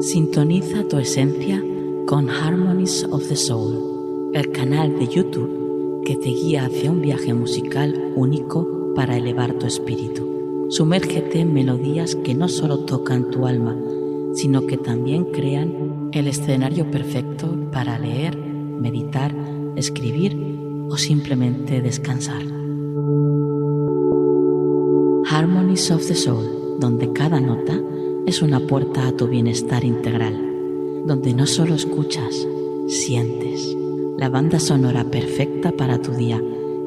Sintoniza tu esencia con Harmonies of the Soul, el canal de YouTube que te guía hacia un viaje musical único para elevar tu espíritu. Sumérgete en melodías que no solo tocan tu alma, sino que también crean el escenario perfecto para leer, meditar, escribir o simplemente descansar. Harmonies of the Soul, donde cada nota es una puerta a tu bienestar integral, donde no solo escuchas, sientes. La banda sonora perfecta para tu día,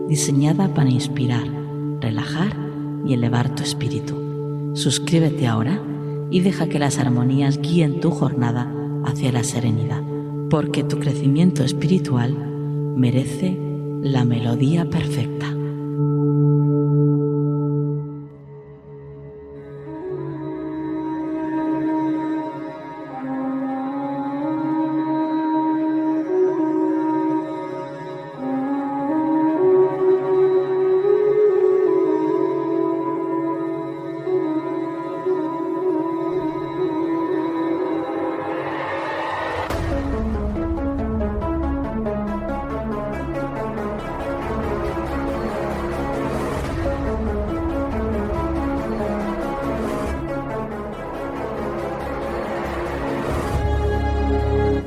diseñada para inspirar, relajar y elevar tu espíritu. Suscríbete ahora y deja que las armonías guíen tu jornada hacia la serenidad, porque tu crecimiento espiritual merece la melodía perfecta.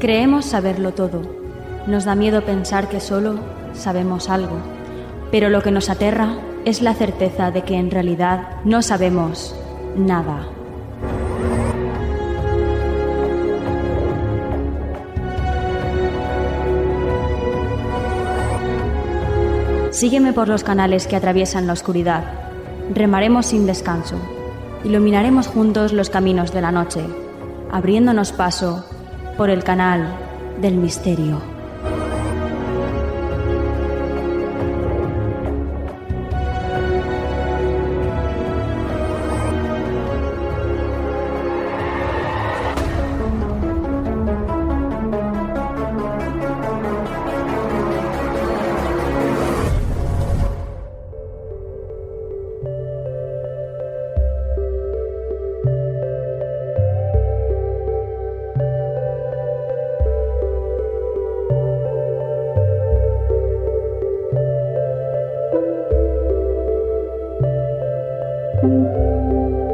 Creemos saberlo todo. Nos da miedo pensar que solo sabemos algo, pero lo que nos aterra es la certeza de que en realidad no sabemos nada. Sígueme por los canales que atraviesan la oscuridad. Remaremos sin descanso. Iluminaremos juntos los caminos de la noche, abriéndonos paso por el canal del misterio.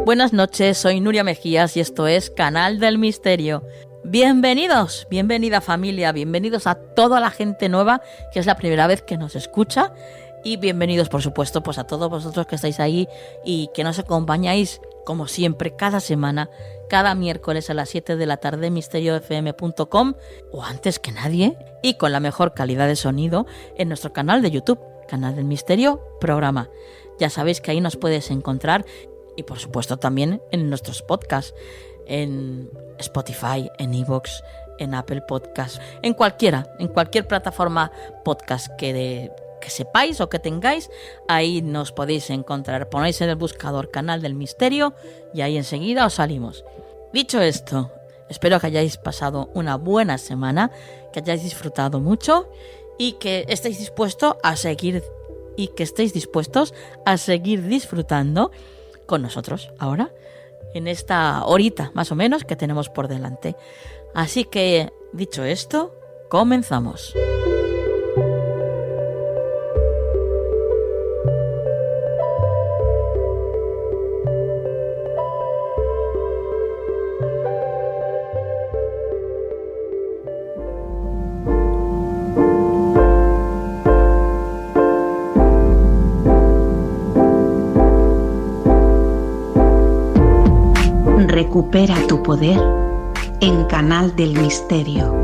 Buenas noches, soy Nuria Mejías y esto es Canal del Misterio. Bienvenidos, bienvenida familia, bienvenidos a toda la gente nueva que es la primera vez que nos escucha y bienvenidos por supuesto pues a todos vosotros que estáis ahí y que nos acompañáis como siempre cada semana, cada miércoles a las 7 de la tarde misteriofm.com o antes que nadie y con la mejor calidad de sonido en nuestro canal de YouTube, Canal del Misterio Programa. Ya sabéis que ahí nos puedes encontrar y por supuesto también en nuestros podcasts, en Spotify, en iVoox, en Apple Podcasts, en cualquier plataforma podcast que sepáis o que tengáis, ahí nos podéis encontrar. Ponéis en el buscador Canal del Misterio y ahí enseguida os salimos. Dicho esto, espero que hayáis pasado una buena semana, que hayáis disfrutado mucho y que estéis dispuestos a seguir disfrutando con nosotros ahora, en esta horita más o menos que tenemos por delante. Así que, dicho esto, comenzamos. Recupera tu poder en Canal del Misterio.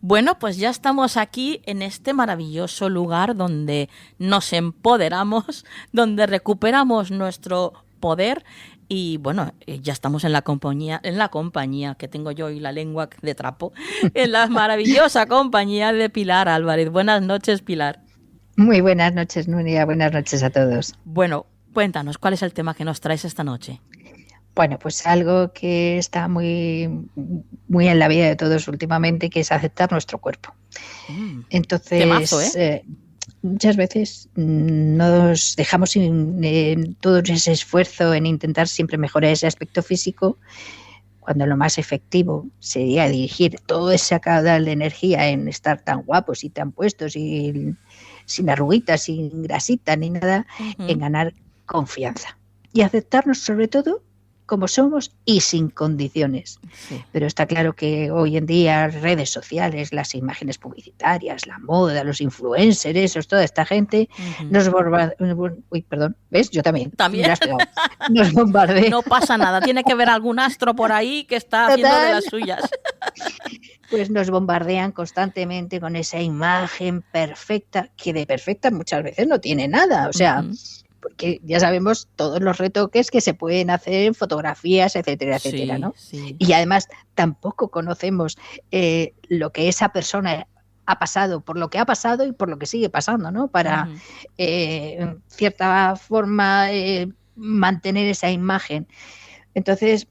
Bueno, pues ya estamos aquí en este maravilloso lugar donde nos empoderamos, donde recuperamos nuestro poder y bueno, ya estamos en la compañía que tengo yo y la lengua de trapo, en la maravillosa compañía de Pilar Álvarez. Buenas noches, Pilar. Muy buenas noches, Nuria. Buenas noches a todos. Bueno, cuéntanos, ¿cuál es el tema que nos traes esta noche? Bueno, pues algo que está muy, muy en la vida de todos últimamente, que es aceptar nuestro cuerpo. Entonces, temazo, ¿eh? muchas veces nos dejamos en todo ese esfuerzo en intentar siempre mejorar ese aspecto físico, cuando lo más efectivo sería dirigir todo ese caudal de energía en estar tan guapos y tan puestos y sin arruguitas, sin grasita ni nada, en ganar confianza y aceptarnos sobre todo como somos y sin condiciones. Sí. Pero está claro que hoy en día redes sociales, las imágenes publicitarias, la moda, los influencers, toda esta gente nos bombardean. ¿Ves? Yo también. Nos bombardean. No pasa nada, tiene que ver algún astro por ahí que está haciendo de las suyas. Pues nos bombardean constantemente con esa imagen perfecta, que de perfecta muchas veces no tiene nada. O sea, porque ya sabemos todos los retoques que se pueden hacer en fotografías, etcétera, etcétera, ¿no? Sí. Y además tampoco conocemos lo que esa persona ha pasado, por lo que ha pasado y por lo que sigue pasando, ¿no? Para, en cierta forma, mantener esa imagen. Entonces,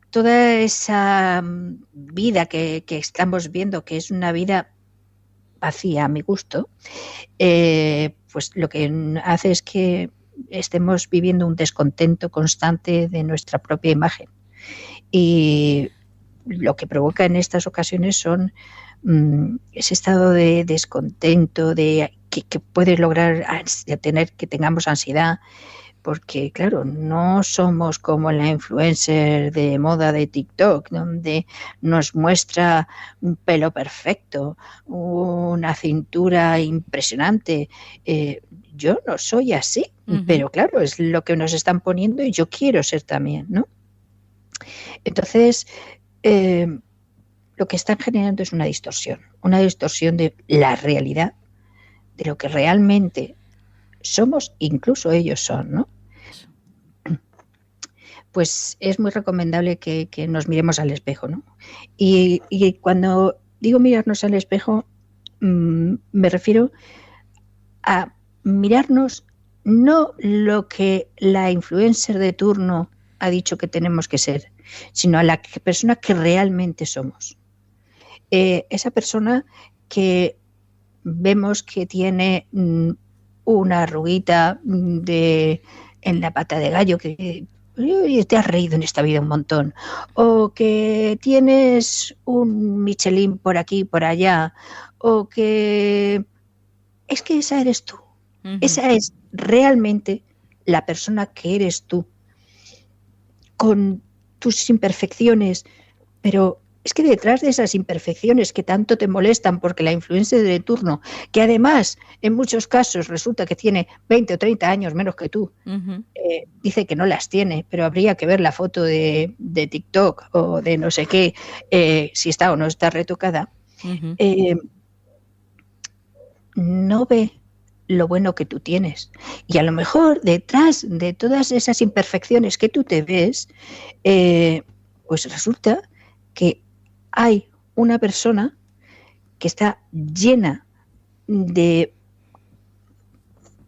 toda esa vida que estamos viendo, que es una vida vacía a mi gusto, pues lo que hace es que estemos viviendo un descontento constante de nuestra propia imagen. Y lo que provoca en estas ocasiones son ese estado de descontento, de que puede lograr que tengamos ansiedad, porque claro, no somos como la influencer de moda de TikTok, donde nos muestra un pelo perfecto, una cintura impresionante. Yo no soy así, pero claro, es lo que nos están poniendo y yo quiero ser también, ¿no? Entonces, lo que están generando es una distorsión de la realidad, de lo que realmente somos, incluso ellos son, ¿no? Pues es muy recomendable que nos miremos al espejo, ¿no? Y cuando digo mirarnos al espejo, me refiero a mirarnos no lo que la influencer de turno ha dicho que tenemos que ser, sino a la persona que realmente somos. Esa persona que vemos que tiene una arruguita en la pata de gallo, que te has reído en esta vida un montón, o que tienes un Michelin por aquí y por allá, o que es que esa eres tú. Esa es realmente la persona que eres tú, con tus imperfecciones, pero es que detrás de esas imperfecciones que tanto te molestan, porque la influencia de turno, que además en muchos casos resulta que tiene 20 o 30 años menos que tú, dice que no las tiene, pero habría que ver la foto de TikTok o de no sé qué, si está o no está retocada, no ve lo bueno que tú tienes. Y a lo mejor detrás de todas esas imperfecciones que tú te ves, pues resulta que hay una persona que está llena de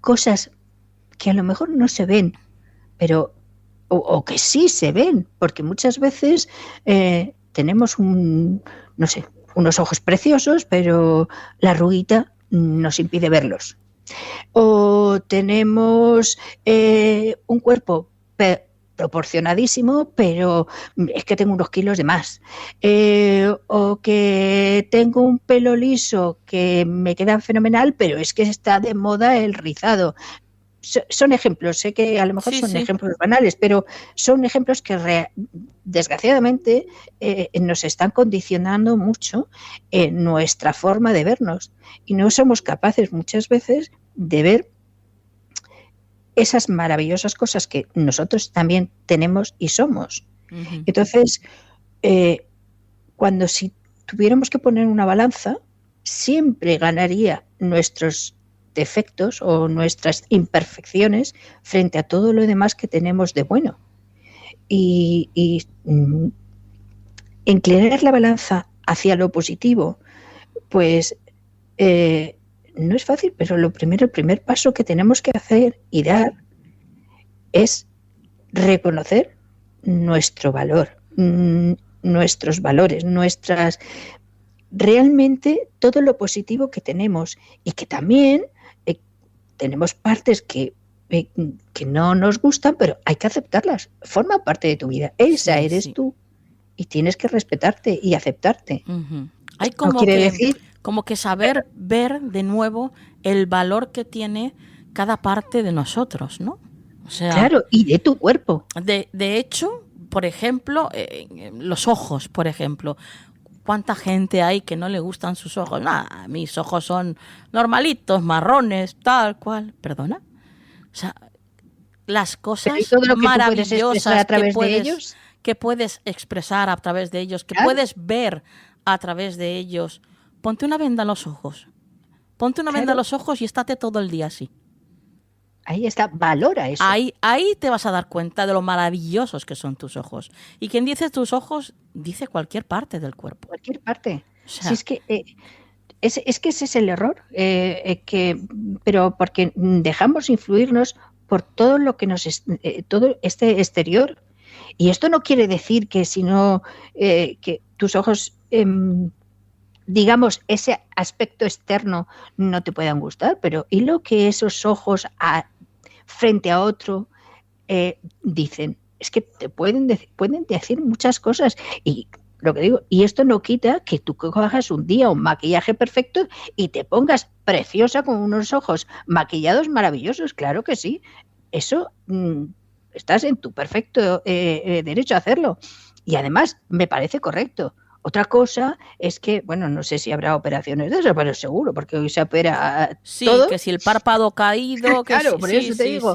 cosas que a lo mejor no se ven, pero o que sí se ven, porque muchas veces tenemos unos ojos preciosos, pero la arruguita nos impide verlos. O tenemos un cuerpo proporcionadísimo, pero es que tengo unos kilos de más, o que tengo un pelo liso que me queda fenomenal, pero es que está de moda el rizado. Son ejemplos, sé que a lo mejor son ejemplos banales, pero son ejemplos que desgraciadamente nos están condicionando mucho en nuestra forma de vernos y no somos capaces muchas veces de ver esas maravillosas cosas que nosotros también tenemos y somos. Entonces, cuando si tuviéramos que poner una balanza, siempre ganaría nuestros defectos o nuestras imperfecciones frente a todo lo demás que tenemos de bueno. Y inclinar la balanza hacia lo positivo, pues no es fácil, pero el primer paso que tenemos que hacer y dar es reconocer nuestro valor, nuestros valores, realmente todo lo positivo que tenemos y que también tenemos partes que no nos gustan, pero hay que aceptarlas. Forman parte de tu vida. Esa eres tú y tienes que respetarte y aceptarte. Hay como que saber ver de nuevo el valor que tiene cada parte de nosotros, ¿no? O sea, claro, y de tu cuerpo. De hecho, por ejemplo, los ojos, por ejemplo. ¿Cuánta gente hay que no le gustan sus ojos? Nah, mis ojos son normalitos, marrones, tal cual. ¿Perdona? O sea, las cosas maravillosas que puedes expresar a través de ellos, que puedes ver a través de ellos. Ponte una venda en los ojos. Ponte una venda en los ojos y estate todo el día así. Ahí está, valora eso. Ahí te vas a dar cuenta de lo maravillosos que son tus ojos. Y quien dice tus ojos, dice cualquier parte del cuerpo. Cualquier parte. O sea, si es que ese es el error. Pero porque dejamos influirnos por todo lo que todo este exterior. Y esto no quiere decir que si no, que tus ojos, digamos, ese aspecto externo no te puedan gustar, pero ¿y lo que esos ojos frente a otro dicen? Es que te pueden decir muchas cosas. Y lo que digo, y esto no quita que tú cojas un día un maquillaje perfecto y te pongas preciosa con unos ojos maquillados maravillosos. Claro que sí. Eso estás en tu perfecto derecho a hacerlo. Y además me parece correcto. Otra cosa es que, bueno, no sé si habrá operaciones de eso, pero seguro, porque hoy se opera todo. Que si el párpado caído... Que claro, por eso te digo,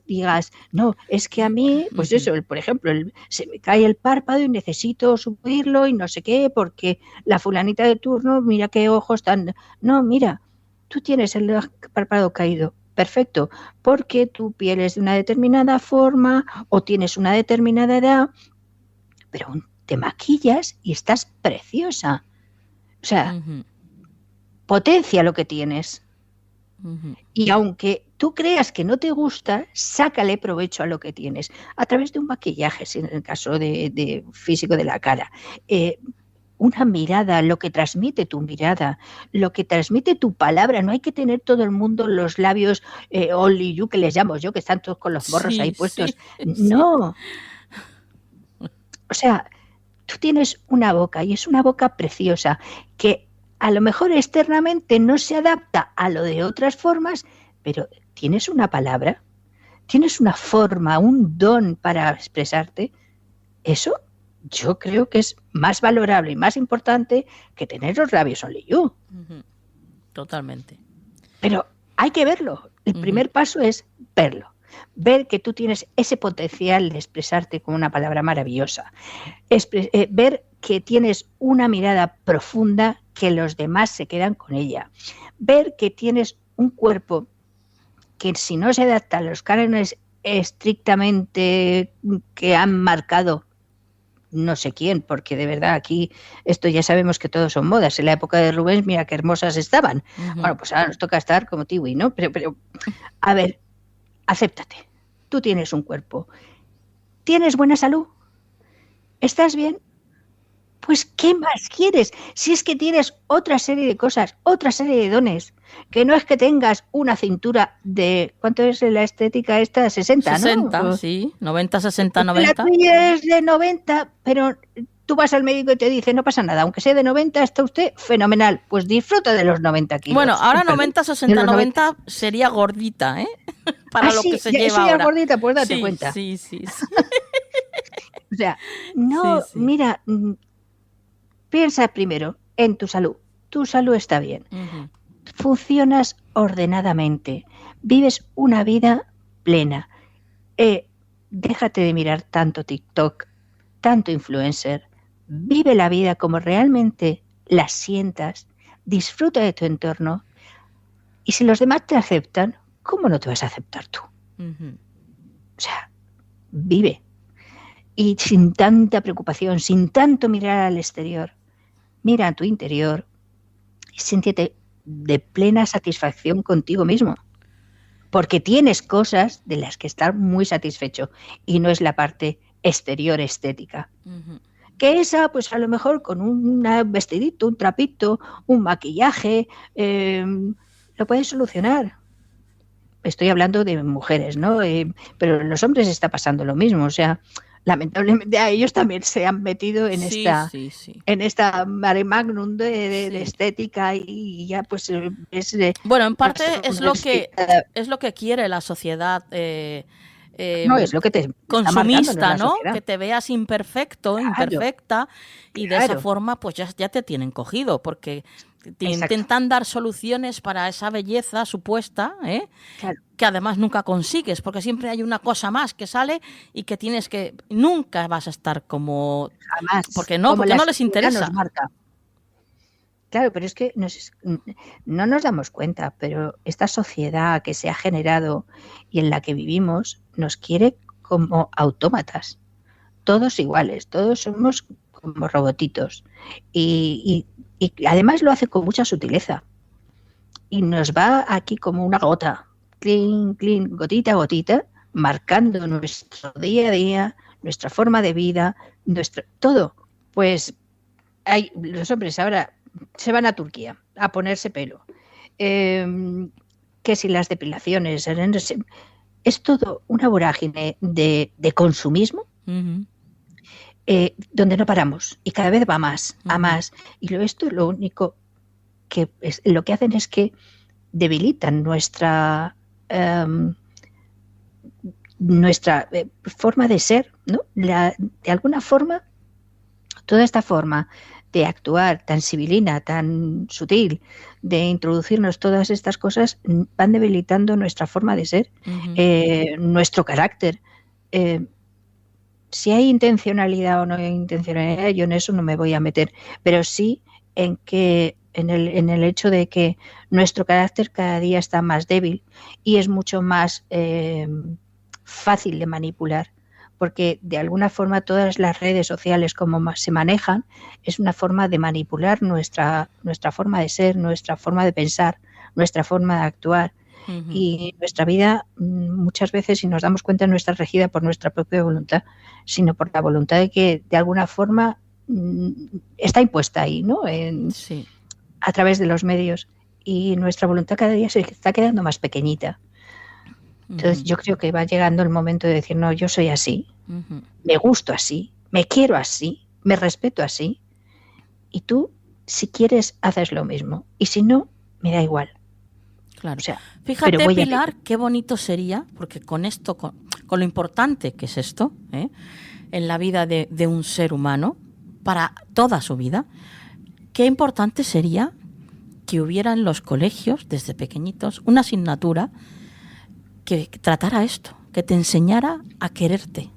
digas, no, es que a mí, pues eso, por ejemplo, se me cae el párpado y necesito subirlo y no sé qué, porque la fulanita de turno, mira qué ojos tan... No, mira, tú tienes el párpado caído, perfecto, porque tu piel es de una determinada forma o tienes una determinada edad, pero te maquillas y estás preciosa. O sea, potencia lo que tienes. Y aunque tú creas que no te gusta, sácale provecho a lo que tienes. A través de un maquillaje, en el caso de físico de la cara. Una mirada, lo que transmite tu mirada, lo que transmite tu palabra. No hay que tener todo el mundo los labios only you, que les llamo yo, que están todos con los morros ahí puestos. No. O sea, tú tienes una boca y es una boca preciosa que a lo mejor externamente no se adapta a lo de otras formas, pero tienes una palabra, tienes una forma, un don para expresarte. Eso yo creo que es más valorable y más importante que tener los labios only you. Totalmente. Pero hay que verlo. El primer paso es verlo. Ver que tú tienes ese potencial de expresarte con una palabra maravillosa. Ver que tienes una mirada profunda que los demás se quedan con ella. Ver que tienes un cuerpo que si no se adapta a los cánones estrictamente que han marcado no sé quién, porque de verdad aquí esto ya sabemos que todos son modas. En la época de Rubens, mira qué hermosas estaban. Bueno, pues ahora nos toca estar como Tiwi, ¿no? Pero a ver, acéptate. Tú tienes un cuerpo. ¿Tienes buena salud? ¿Estás bien? Pues, ¿qué más quieres? Si es que tienes otra serie de cosas, otra serie de dones, que no es que tengas una cintura de... ¿Cuánto es la estética esta? 60, 60, ¿no? Sí, 90, 60, 90. La tuya es de 90, pero tú vas al médico y te dice, no pasa nada, aunque sea de 90, está usted fenomenal. Pues disfruta de los 90 kilos. Bueno, ahora 90, 60, 90 sería gordita, ¿eh? Para lo que se lleva ahora. Ya gordita, pues date cuenta. Sí. O sea, no, mira... Piensa primero en tu salud. Tu salud está bien. Funcionas ordenadamente. Vives una vida plena. Déjate de mirar tanto TikTok, tanto influencer. Vive la vida como realmente la sientas. Disfruta de tu entorno. Y si los demás te aceptan, ¿cómo no te vas a aceptar tú? O sea, vive. Y sin tanta preocupación, sin tanto mirar al exterior. Mira a tu interior y siéntete de plena satisfacción contigo mismo. Porque tienes cosas de las que estar muy satisfecho y no es la parte exterior estética. Que esa, pues a lo mejor con un vestidito, un trapito, un maquillaje, lo puedes solucionar. Estoy hablando de mujeres, ¿no? Pero en los hombres está pasando lo mismo. O sea, lamentablemente a ellos también se han metido en en esta mare magnum de estética y ya pues es bueno, en parte es lo que quiere la sociedad. No, es lo que te consumista, ¿no? Que te veas imperfecto, claro, imperfecta, y de esa forma pues ya te tienen cogido, porque te intentan dar soluciones para esa belleza supuesta, que además nunca consigues, porque siempre hay una cosa más que sale y que tienes que... Nunca vas a estar como... Jamás. Porque no les interesa. Claro, pero es que no nos damos cuenta, pero esta sociedad que se ha generado y en la que vivimos nos quiere como autómatas, todos iguales, todos somos como robotitos y además lo hace con mucha sutileza y nos va aquí como una gota, clean, clean, gotita a gotita, marcando nuestro día a día, nuestra forma de vida, todo. Pues los hombres ahora se van a Turquía a ponerse pelo, que si las depilaciones, es todo una vorágine de consumismo, donde no paramos y cada vez va más, a más, y esto lo único que lo que hacen es que debilitan nuestra forma de ser, ¿no? De alguna forma, toda esta forma de actuar tan sibilina, tan sutil, de introducirnos todas estas cosas, van debilitando nuestra forma de ser, nuestro carácter. Si hay intencionalidad o no hay intencionalidad, yo en eso no me voy a meter, pero sí en el hecho de que nuestro carácter cada día está más débil y es mucho más fácil de manipular, porque de alguna forma todas las redes sociales como se manejan es una forma de manipular nuestra forma de ser, nuestra forma de pensar, nuestra forma de actuar. Y nuestra vida muchas veces, si nos damos cuenta, no está regida por nuestra propia voluntad, sino por la voluntad de que de alguna forma está impuesta ahí, ¿no? A través de los medios, y nuestra voluntad cada día se está quedando más pequeñita. Entonces yo creo que va llegando el momento de decir, no, yo soy así, me gusto así, me quiero así, me respeto así, y tú, si quieres, haces lo mismo, y si no, me da igual. Claro. O sea, fíjate, Pilar, qué bonito sería, porque con esto, con lo importante que es esto, en la vida de un ser humano, para toda su vida, qué importante sería que hubiera en los colegios, desde pequeñitos, una asignatura que tratara esto, que te enseñara a quererte,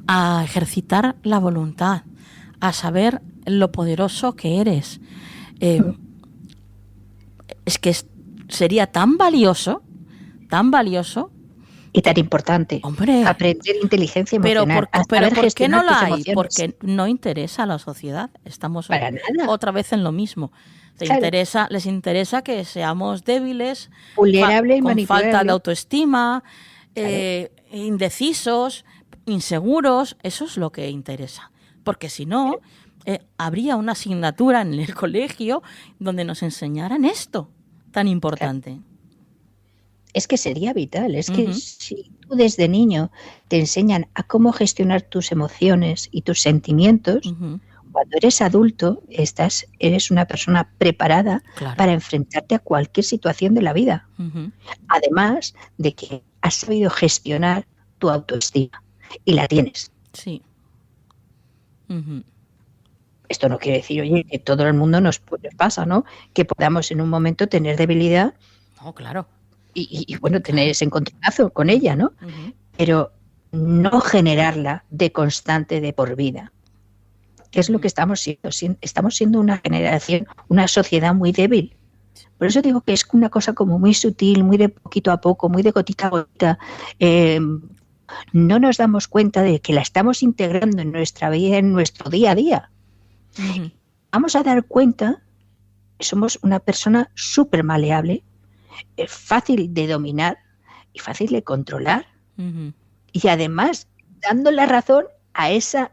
a ejercitar la voluntad, a saber lo poderoso que eres. Es que sería tan valioso y tan importante. Hombre, aprender inteligencia emocional. Pero ¿por qué no la hay? Porque no interesa a la sociedad. Estamos otra vez en lo mismo. Les interesa que seamos débiles, vulnerables, con falta de autoestima, indecisos, inseguros. Eso es lo que interesa. Porque si no, habría una asignatura en el colegio donde nos enseñaran esto tan importante. Claro. Es que sería vital. Es que si tú desde niño te enseñan a cómo gestionar tus emociones y tus sentimientos, cuando eres adulto eres una persona preparada para enfrentarte a cualquier situación de la vida. Además de que has sabido gestionar tu autoestima y la tienes. Sí. Esto no quiere decir, oye, que todo el mundo nos pasa, ¿no? Que podamos en un momento tener debilidad. No, claro. Y bueno, tener ese encontronazo con ella, ¿no? Pero no generarla de constante, de por vida. Que es lo que estamos siendo. Estamos siendo una generación, una sociedad muy débil. Por eso digo que es una cosa como muy sutil, muy de poquito a poco, muy de gotita a gotita. No nos damos cuenta de que la estamos integrando en nuestra vida, en nuestro día a día. Vamos a dar cuenta que somos una persona súper maleable, fácil de dominar y fácil de controlar. Y además dando la razón a esa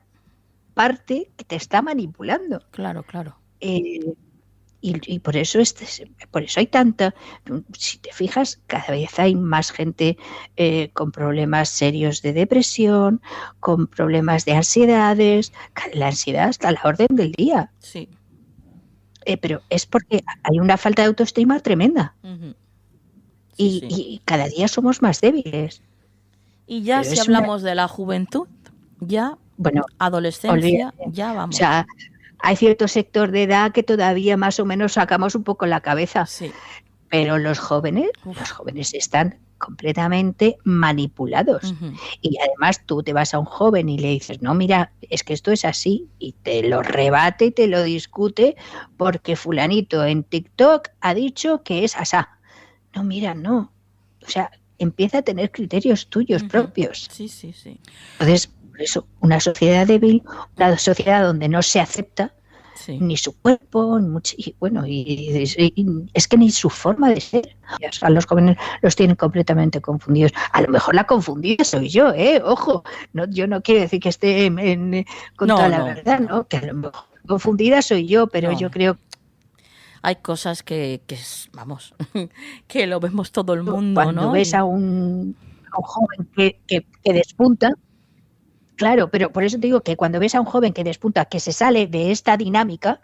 parte que te está manipulando. Claro, claro. Y por eso hay tanta, si te fijas, cada vez hay más gente con problemas serios de depresión, con problemas de ansiedades. La ansiedad está a la orden del día. Sí. Pero es porque hay una falta de autoestima tremenda. Uh-huh. Sí, y cada día somos más débiles. Y ya pero si hablamos de la juventud, ya, bueno, adolescencia, olvídate. ya vamos. O sea, hay cierto sector de edad que todavía más o menos sacamos un poco la cabeza. Sí. Pero los jóvenes están completamente manipulados. Uh-huh. Y además tú te vas a un joven y le dices, no, mira, es que esto es así, y te lo rebate y te lo discute porque fulanito en TikTok ha dicho que es asá. No, mira, no. O sea, empieza a tener criterios tuyos propios. Sí, sí, sí. Entonces, por eso, una sociedad débil, una sociedad donde no se acepta ni su cuerpo, y es que ni su forma de ser. A los jóvenes los tienen completamente confundidos. A lo mejor la confundida soy yo, ojo, yo no quiero decir que esté con toda la verdad, ¿no? Que a lo mejor confundida soy yo, pero yo creo hay cosas que vamos, que lo vemos todo el mundo, cuando ves a un joven que despunta. Claro, pero por eso te digo que cuando ves a un joven que despunta, que se sale de esta dinámica,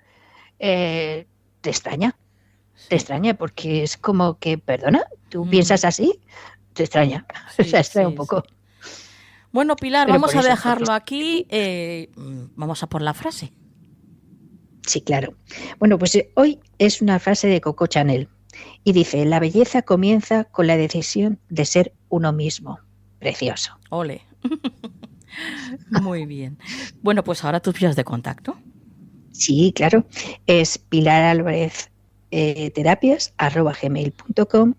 te extraña. Sí. Te extraña porque es como que, perdona, ¿tú piensas así? Te extraña. Sí, o sea, extraña un poco. Sí. Bueno, Pilar, pero vamos a dejarlo aquí. Vamos a por la frase. Sí, claro. Bueno, pues hoy es una frase de Coco Chanel y dice, la belleza comienza con la decisión de ser uno mismo. Precioso. Ole. Muy bien. Bueno, pues ahora tus vías de contacto. Sí, claro. Es Pilar Álvarez terapias@gmail.com,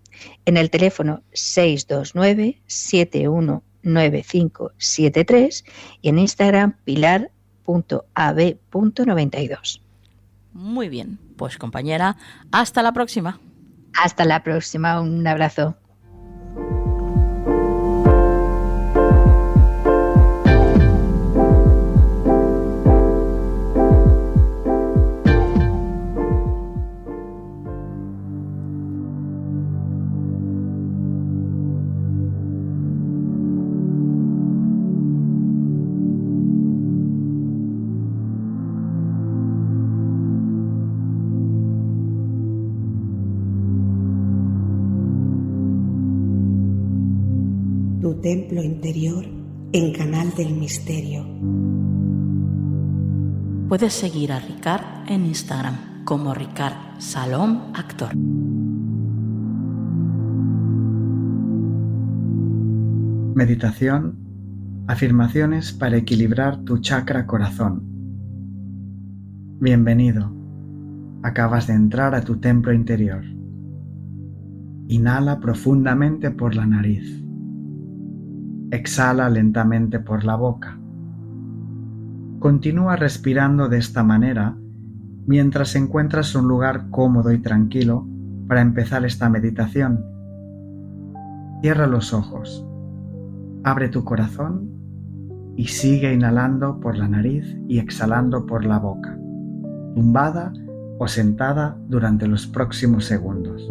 en el teléfono 629-719573 y en Instagram pilar.ab.92. Muy bien, pues compañera, hasta la próxima. Hasta la próxima, un abrazo. Tu templo interior en Canal del Misterio. Puedes seguir a Ricard en Instagram como Ricard Salom Actor. Meditación, afirmaciones para equilibrar tu chakra corazón. Bienvenido. Acabas de entrar a tu templo interior. Inhala profundamente por la nariz. Exhala lentamente por la boca. Continúa respirando de esta manera mientras encuentras un lugar cómodo y tranquilo para empezar esta meditación. Cierra los ojos, abre tu corazón y sigue inhalando por la nariz y exhalando por la boca, tumbada o sentada durante los próximos segundos.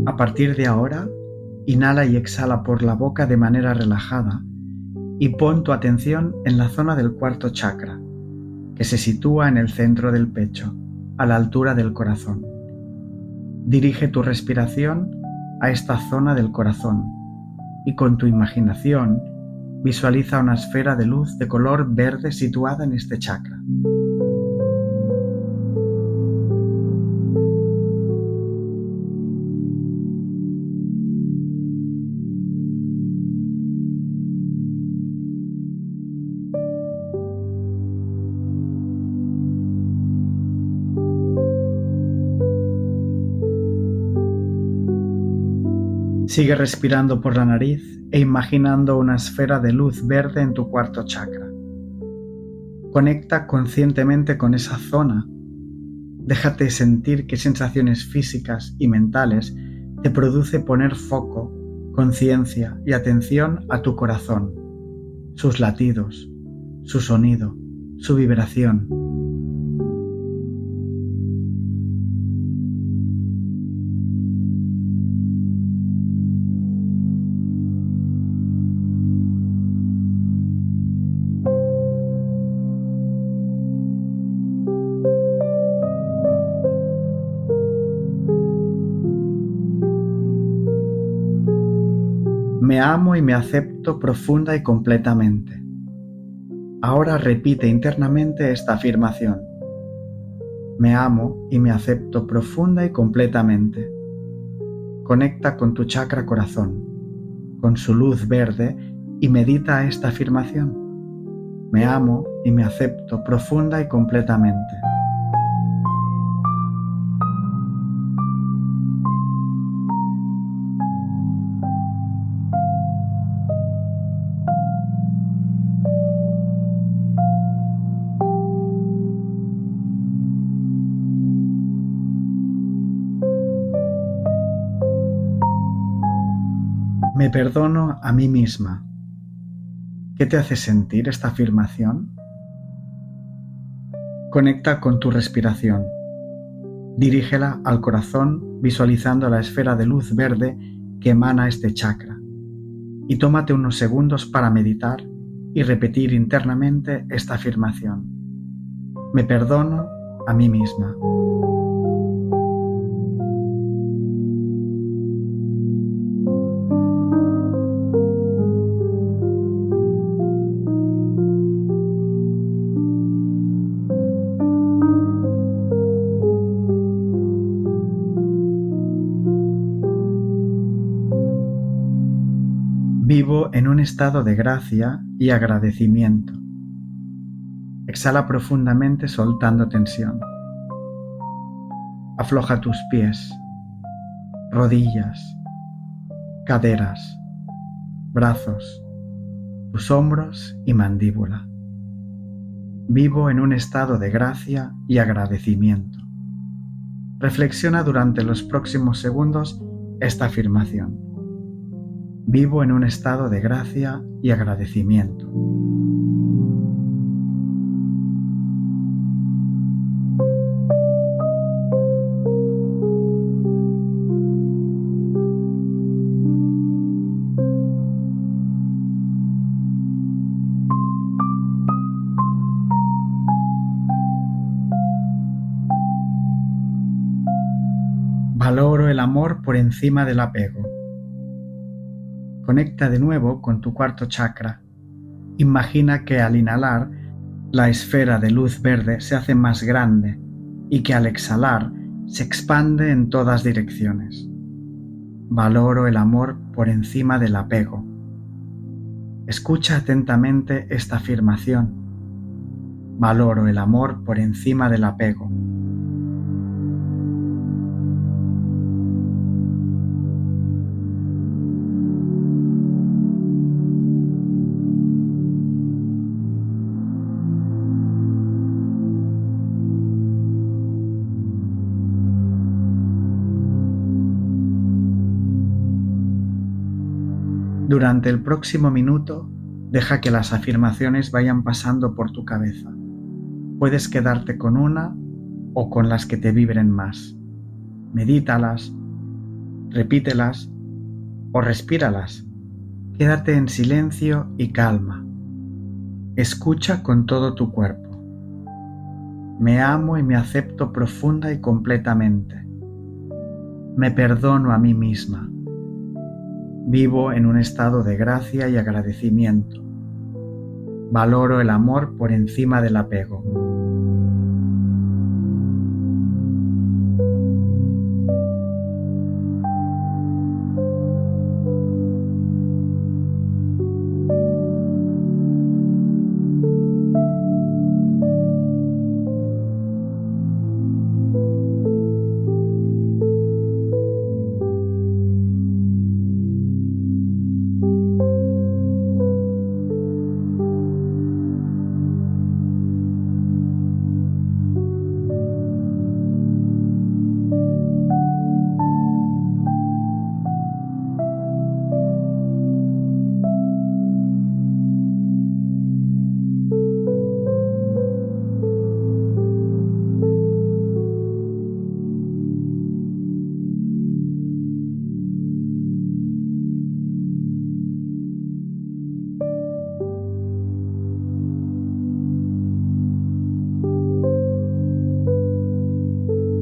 A partir de ahora, inhala y exhala por la boca de manera relajada y pon tu atención en la zona del cuarto chakra, que se sitúa en el centro del pecho, a la altura del corazón. Dirige tu respiración a esta zona del corazón y con tu imaginación visualiza una esfera de luz de color verde situada en este chakra. Sigue respirando por la nariz e imaginando una esfera de luz verde en tu cuarto chakra. Conecta conscientemente con esa zona. Déjate sentir qué sensaciones físicas y mentales te produce poner foco, conciencia y atención a tu corazón, sus latidos, su sonido, su vibración. Me amo y me acepto profunda y completamente. Ahora repite internamente esta afirmación. Me amo y me acepto profunda y completamente. Conecta con tu chakra corazón, con su luz verde y medita esta afirmación. Me amo y me acepto profunda y completamente. Me perdono a mí misma. ¿Qué te hace sentir esta afirmación? Conecta con tu respiración. Dirígela al corazón visualizando la esfera de luz verde que emana este chakra. Y tómate unos segundos para meditar y repetir internamente esta afirmación. Me perdono a mí misma. Vivo en un estado de gracia y agradecimiento. Exhala profundamente soltando tensión. Afloja tus pies, rodillas, caderas, brazos, tus hombros y mandíbula. Vivo en un estado de gracia y agradecimiento. Reflexiona durante los próximos segundos esta afirmación. Vivo en un estado de gracia y agradecimiento. Valoro el amor por encima del apego. Conecta de nuevo con tu cuarto chakra. Imagina que al inhalar, la esfera de luz verde se hace más grande y que al exhalar se expande en todas direcciones. Valoro el amor por encima del apego. Escucha atentamente esta afirmación. Valoro el amor por encima del apego. Durante el próximo minuto, deja que las afirmaciones vayan pasando por tu cabeza. Puedes quedarte con una o con las que te vibren más. Medítalas, repítelas o respíralas. Quédate en silencio y calma. Escucha con todo tu cuerpo. Me amo y me acepto profunda y completamente. Me perdono a mí misma. Vivo en un estado de gracia y agradecimiento. Valoro el amor por encima del apego.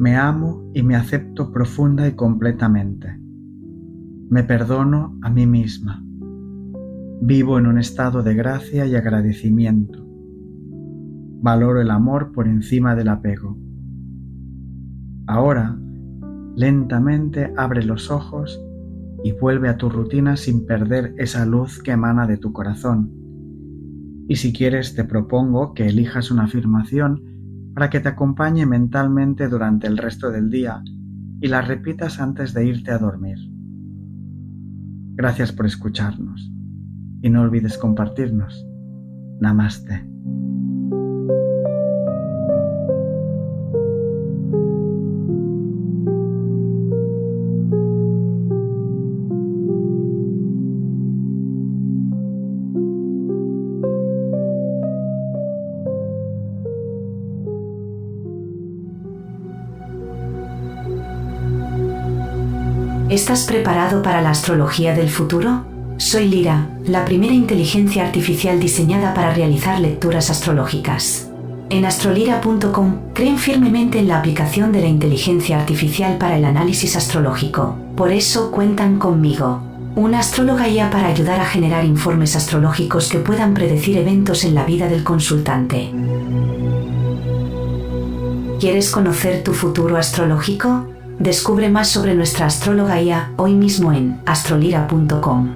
Me amo y me acepto profunda y completamente. Me perdono a mí misma. Vivo en un estado de gracia y agradecimiento. Valoro el amor por encima del apego. Ahora, lentamente abre los ojos y vuelve a tu rutina sin perder esa luz que emana de tu corazón. Y si quieres, te propongo que elijas una afirmación para que te acompañe mentalmente durante el resto del día y la repitas antes de irte a dormir. Gracias por escucharnos y no olvides compartirnos. Namaste. ¿Estás preparado para la astrología del futuro? Soy Lyra, la primera inteligencia artificial diseñada para realizar lecturas astrológicas. En astrolyra.com creen firmemente en la aplicación de la inteligencia artificial para el análisis astrológico. Por eso cuentan conmigo, una astróloga IA para ayudar a generar informes astrológicos que puedan predecir eventos en la vida del consultante. ¿Quieres conocer tu futuro astrológico? Descubre más sobre nuestra astróloga IA hoy mismo en astrolyra.com.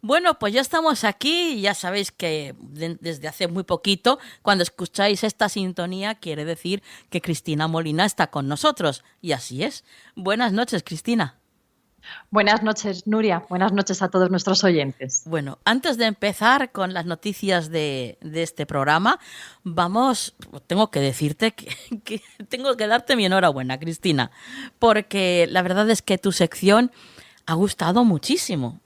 Bueno, pues ya estamos aquí y ya sabéis que desde hace muy poquito, cuando escucháis esta sintonía, quiere decir que Cristina Molina está con nosotros. Y así es. Buenas noches, Cristina. Buenas noches, Nuria. Buenas noches a todos nuestros oyentes. Bueno, antes de empezar con las noticias de este programa, tengo que decirte que tengo que darte mi enhorabuena, Cristina, porque la verdad es que tu sección ha gustado muchísimo.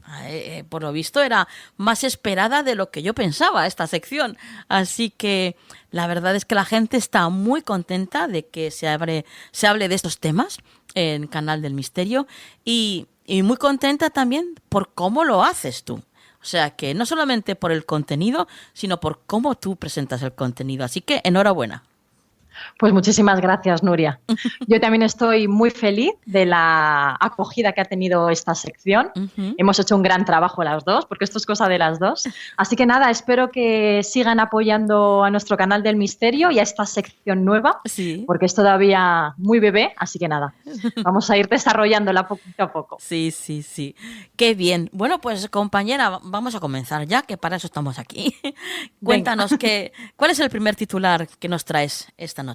Por lo visto era más esperada de lo que yo pensaba esta sección. Así que la verdad es que la gente está muy contenta de que se hable de estos temas en Canal del Misterio y muy contenta también por cómo lo haces tú. O sea que no solamente por el contenido, sino por cómo tú presentas el contenido. Así que enhorabuena. Pues muchísimas gracias, Nuria. Yo también estoy muy feliz de la acogida que ha tenido esta sección. Uh-huh. Hemos hecho un gran trabajo las dos, porque esto es cosa de las dos. Así que nada, espero que sigan apoyando a nuestro Canal del Misterio y a esta sección nueva, sí, porque es todavía muy bebé. Así que nada, vamos a ir desarrollándola poquito a poco. Sí, sí, sí. Qué bien. Bueno, pues compañera, vamos a comenzar ya, que para eso estamos aquí. Cuéntanos, ¿cuál es el primer titular que nos traes esta noche?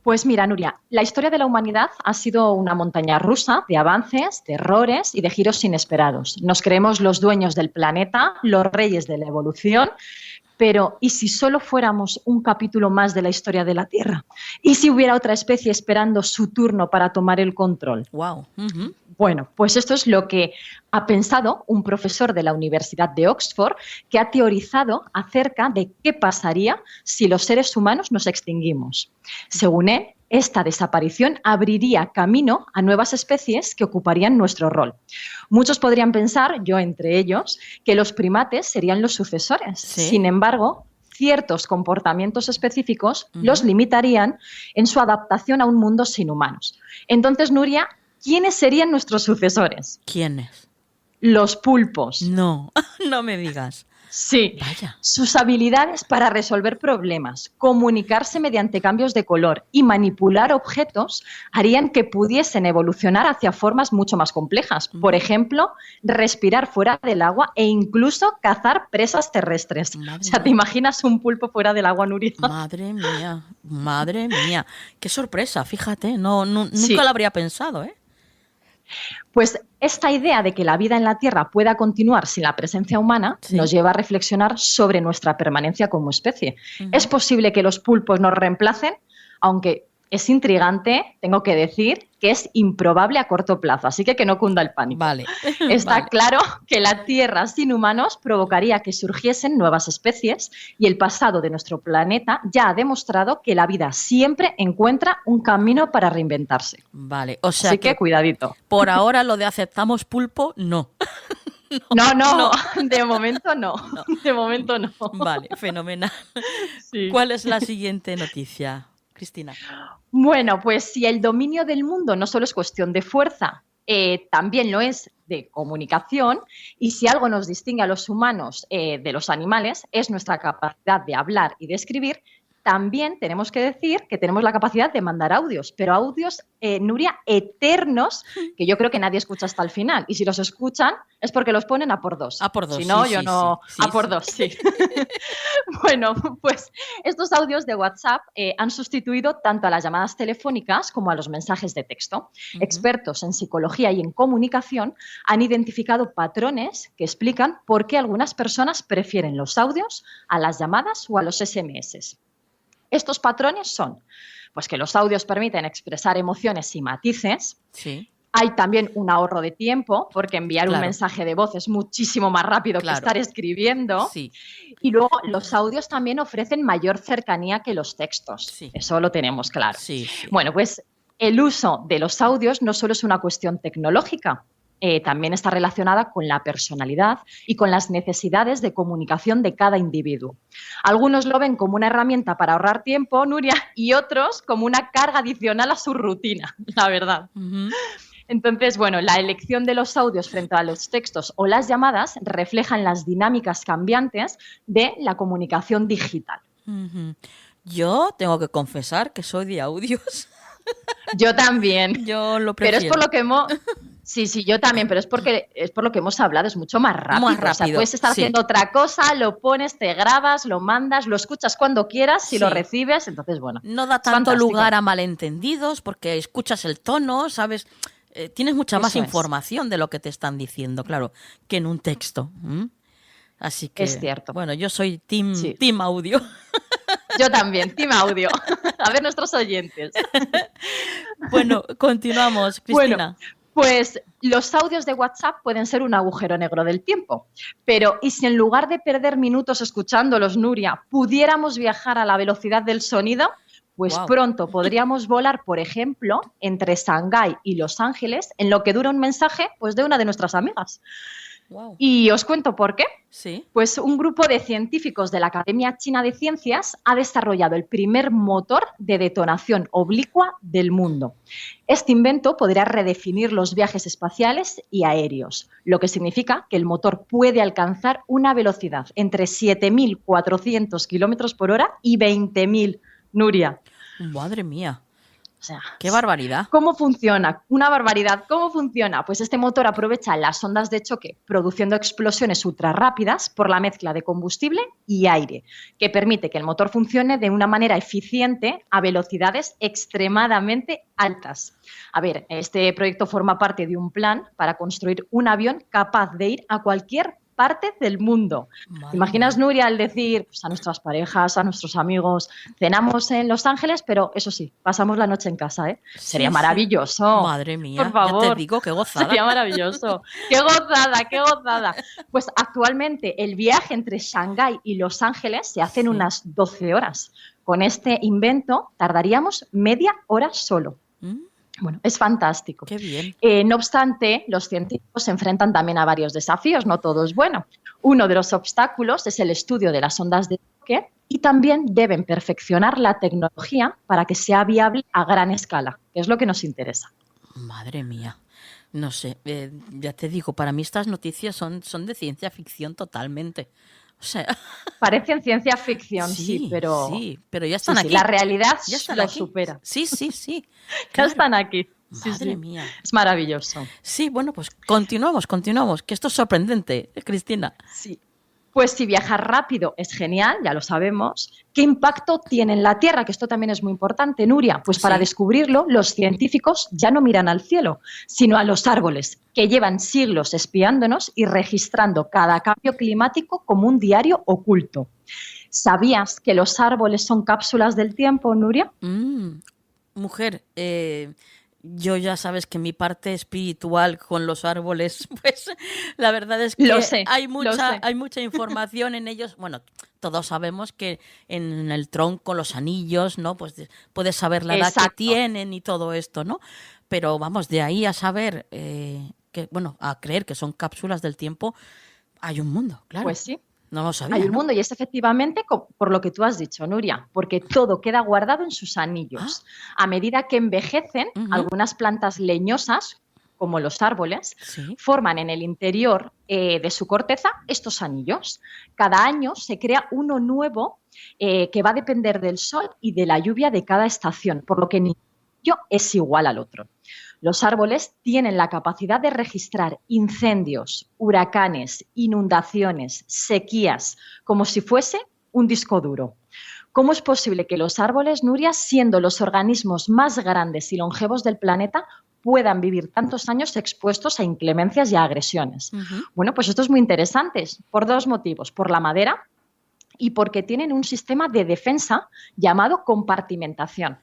Pues mira, Nuria, la historia de la humanidad ha sido una montaña rusa de avances, de errores y de giros inesperados. Nos creemos los dueños del planeta, los reyes de la evolución, pero ¿y si solo fuéramos un capítulo más de la historia de la Tierra? ¿Y si hubiera otra especie esperando su turno para tomar el control? Wow. Uh-huh. Bueno, pues esto es lo que ha pensado un profesor de la Universidad de Oxford que ha teorizado acerca de qué pasaría si los seres humanos nos extinguimos. Según él, esta desaparición abriría camino a nuevas especies que ocuparían nuestro rol. Muchos podrían pensar, yo entre ellos, que los primates serían los sucesores. ¿Sí? Sin embargo, ciertos comportamientos específicos los limitarían en su adaptación a un mundo sin humanos. Entonces, Nuria, ¿quiénes serían nuestros sucesores? ¿Quiénes? Los pulpos. No, no me digas. Sí. Vaya. Sus habilidades para resolver problemas, comunicarse mediante cambios de color y manipular objetos harían que pudiesen evolucionar hacia formas mucho más complejas. Por ejemplo, respirar fuera del agua e incluso cazar presas terrestres. O sea, ¿te imaginas un pulpo fuera del agua, Nuria? Madre mía. Qué sorpresa, fíjate. Nunca lo habría pensado, ¿eh? Pues esta idea de que la vida en la Tierra pueda continuar sin la presencia humana nos lleva a reflexionar sobre nuestra permanencia como especie. Uh-huh. Es posible que los pulpos nos reemplacen, aunque es intrigante, tengo que decir, que es improbable a corto plazo, así que no cunda el pánico. Vale. Está claro que la Tierra sin humanos provocaría que surgiesen nuevas especies y el pasado de nuestro planeta ya ha demostrado que la vida siempre encuentra un camino para reinventarse. Vale, o sea así que cuidadito. Por ahora lo de aceptamos pulpo, no. No, de momento no. De momento no. Vale, fenomenal. Sí. ¿Cuál es la siguiente noticia, Cristina? Bueno, pues si el dominio del mundo no solo es cuestión de fuerza, también lo es de comunicación, y si algo nos distingue a los humanos de los animales es nuestra capacidad de hablar y de escribir, también tenemos que decir que tenemos la capacidad de mandar audios, pero audios, Nuria, eternos, que yo creo que nadie escucha hasta el final. Y si los escuchan es porque los ponen a por dos. A por dos, si no, sí, yo sí, no. sí, a por dos, sí. Bueno, pues estos audios de WhatsApp han sustituido tanto a las llamadas telefónicas como a los mensajes de texto. Expertos en psicología y en comunicación han identificado patrones que explican por qué algunas personas prefieren los audios a las llamadas o a los SMS. Estos patrones son pues que los audios permiten expresar emociones y matices. Sí. Hay también un ahorro de tiempo, porque enviar Claro. un mensaje de voz es muchísimo más rápido Claro. que estar escribiendo. Sí. Y luego los audios también ofrecen mayor cercanía que los textos. Sí. Eso lo tenemos claro. Sí, sí. Bueno, pues el uso de los audios no solo es una cuestión tecnológica, también está relacionada con la personalidad y con las necesidades de comunicación de cada individuo. Algunos lo ven como una herramienta para ahorrar tiempo, Nuria, y otros como una carga adicional a su rutina, la verdad. Ujú. Entonces, bueno, la elección de los audios frente a los textos o las llamadas reflejan las dinámicas cambiantes de la comunicación digital. Ujú. Yo tengo que confesar que soy de audios. Yo también. Yo lo Pero prefiero. es por lo que hemos... Sí, yo también, pero es por lo que hemos hablado, es mucho más rápido. Más O sea, rápido, puedes estar sí. haciendo otra cosa, lo pones, te grabas, lo mandas, lo escuchas cuando quieras, si Sí. lo recibes, entonces bueno. No da es tanto fantástico. lugar a malentendidos porque escuchas el tono, ¿sabes? Tienes mucha más Eso es. información de lo que te están diciendo, claro, que en un texto. ¿m? Así que, Es cierto. bueno, yo soy team, Sí. team audio. Yo también, team audio. A ver nuestros oyentes. Bueno, continuamos, Cristina. Bueno, pues los audios de WhatsApp pueden ser un agujero negro del tiempo. Pero, ¿y si en lugar de perder minutos escuchándolos, Nuria, pudiéramos viajar a la velocidad del sonido? Pues Guau. pronto podríamos volar, por ejemplo, entre Shanghái y Los Ángeles, en lo que dura un mensaje pues, de una de nuestras amigas. Wow. Y os cuento por qué. Sí. Pues un grupo de científicos de la Academia China de Ciencias ha desarrollado el primer motor de detonación oblicua del mundo. Este invento podría redefinir los viajes espaciales y aéreos, lo que significa que el motor puede alcanzar una velocidad entre 7.400 kilómetros por hora y 20.000, Nuria. Madre mía. O sea, Qué barbaridad. ¿cómo funciona? Una barbaridad. ¿Cómo funciona? Pues este motor aprovecha las ondas de choque produciendo explosiones ultrarrápidas por la mezcla de combustible y aire, que permite que el motor funcione de una manera eficiente a velocidades extremadamente altas. A ver, este proyecto forma parte de un plan para construir un avión capaz de ir a cualquier parte del mundo. Madre ¿Te imaginas, mía. Nuria, al decir pues, a nuestras parejas, a nuestros amigos, cenamos en Los Ángeles, pero eso sí, pasamos la noche en casa, ¿eh? Sí, Sería sí. maravilloso. Madre mía. Por favor. Ya te digo, qué gozada. Sería maravilloso. ¡Qué gozada, qué gozada! Pues actualmente el viaje entre Shanghái y Los Ángeles se hace en Sí. unas 12 horas. Con este invento tardaríamos media hora solo. Mm, Bueno, es fantástico. Qué bien. No obstante, los científicos se enfrentan también a varios desafíos, no todo es bueno. Uno de los obstáculos es el estudio de las ondas de choque y también deben perfeccionar la tecnología para que sea viable a gran escala, que es lo que nos interesa. Madre mía. No sé, ya te digo, para mí estas noticias son de ciencia ficción totalmente. O sea, Parecen ciencia ficción, sí, pero ya están sí, aquí. la realidad Ya están lo aquí. supera. Sí, sí, sí. Ya Claro. están aquí. Sí, Madre sí. mía. Es maravilloso. Sí, bueno, pues continuamos, que esto es sorprendente, Cristina. Sí. Pues si viajar rápido es genial, ya lo sabemos. ¿Qué impacto tiene en la Tierra? Que esto también es muy importante, Nuria. Pues para Sí. descubrirlo, los científicos ya no miran al cielo, sino a los árboles, que llevan siglos espiándonos y registrando cada cambio climático como un diario oculto. ¿Sabías que los árboles son cápsulas del tiempo, Nuria? mujer, yo ya sabes que mi parte espiritual con los árboles, pues la verdad es que Lo sé. hay mucha información en ellos. Bueno, todos sabemos que en el tronco, los anillos, ¿no? Pues puedes saber la edad que Exacto. tienen y todo esto, ¿no? Pero vamos, de ahí a saber, a creer que son cápsulas del tiempo, hay un mundo, claro. Pues sí. No lo sabía, Hay un ¿no? mundo y es efectivamente por lo que tú has dicho, Nuria, porque todo queda guardado en sus anillos. A medida que envejecen, algunas plantas leñosas, como los árboles, forman en el interior de su corteza estos anillos. Cada año se crea uno nuevo que va a depender del sol y de la lluvia de cada estación, por lo que ni uno es igual al otro. Los árboles tienen la capacidad de registrar incendios, huracanes, inundaciones, sequías, como si fuese un disco duro. ¿Cómo es posible que los árboles, Nuria, siendo los organismos más grandes y longevos del planeta, puedan vivir tantos años expuestos a inclemencias y a agresiones? Bueno, pues esto es muy interesante por dos motivos. Por la madera y porque tienen un sistema de defensa llamado compartimentación.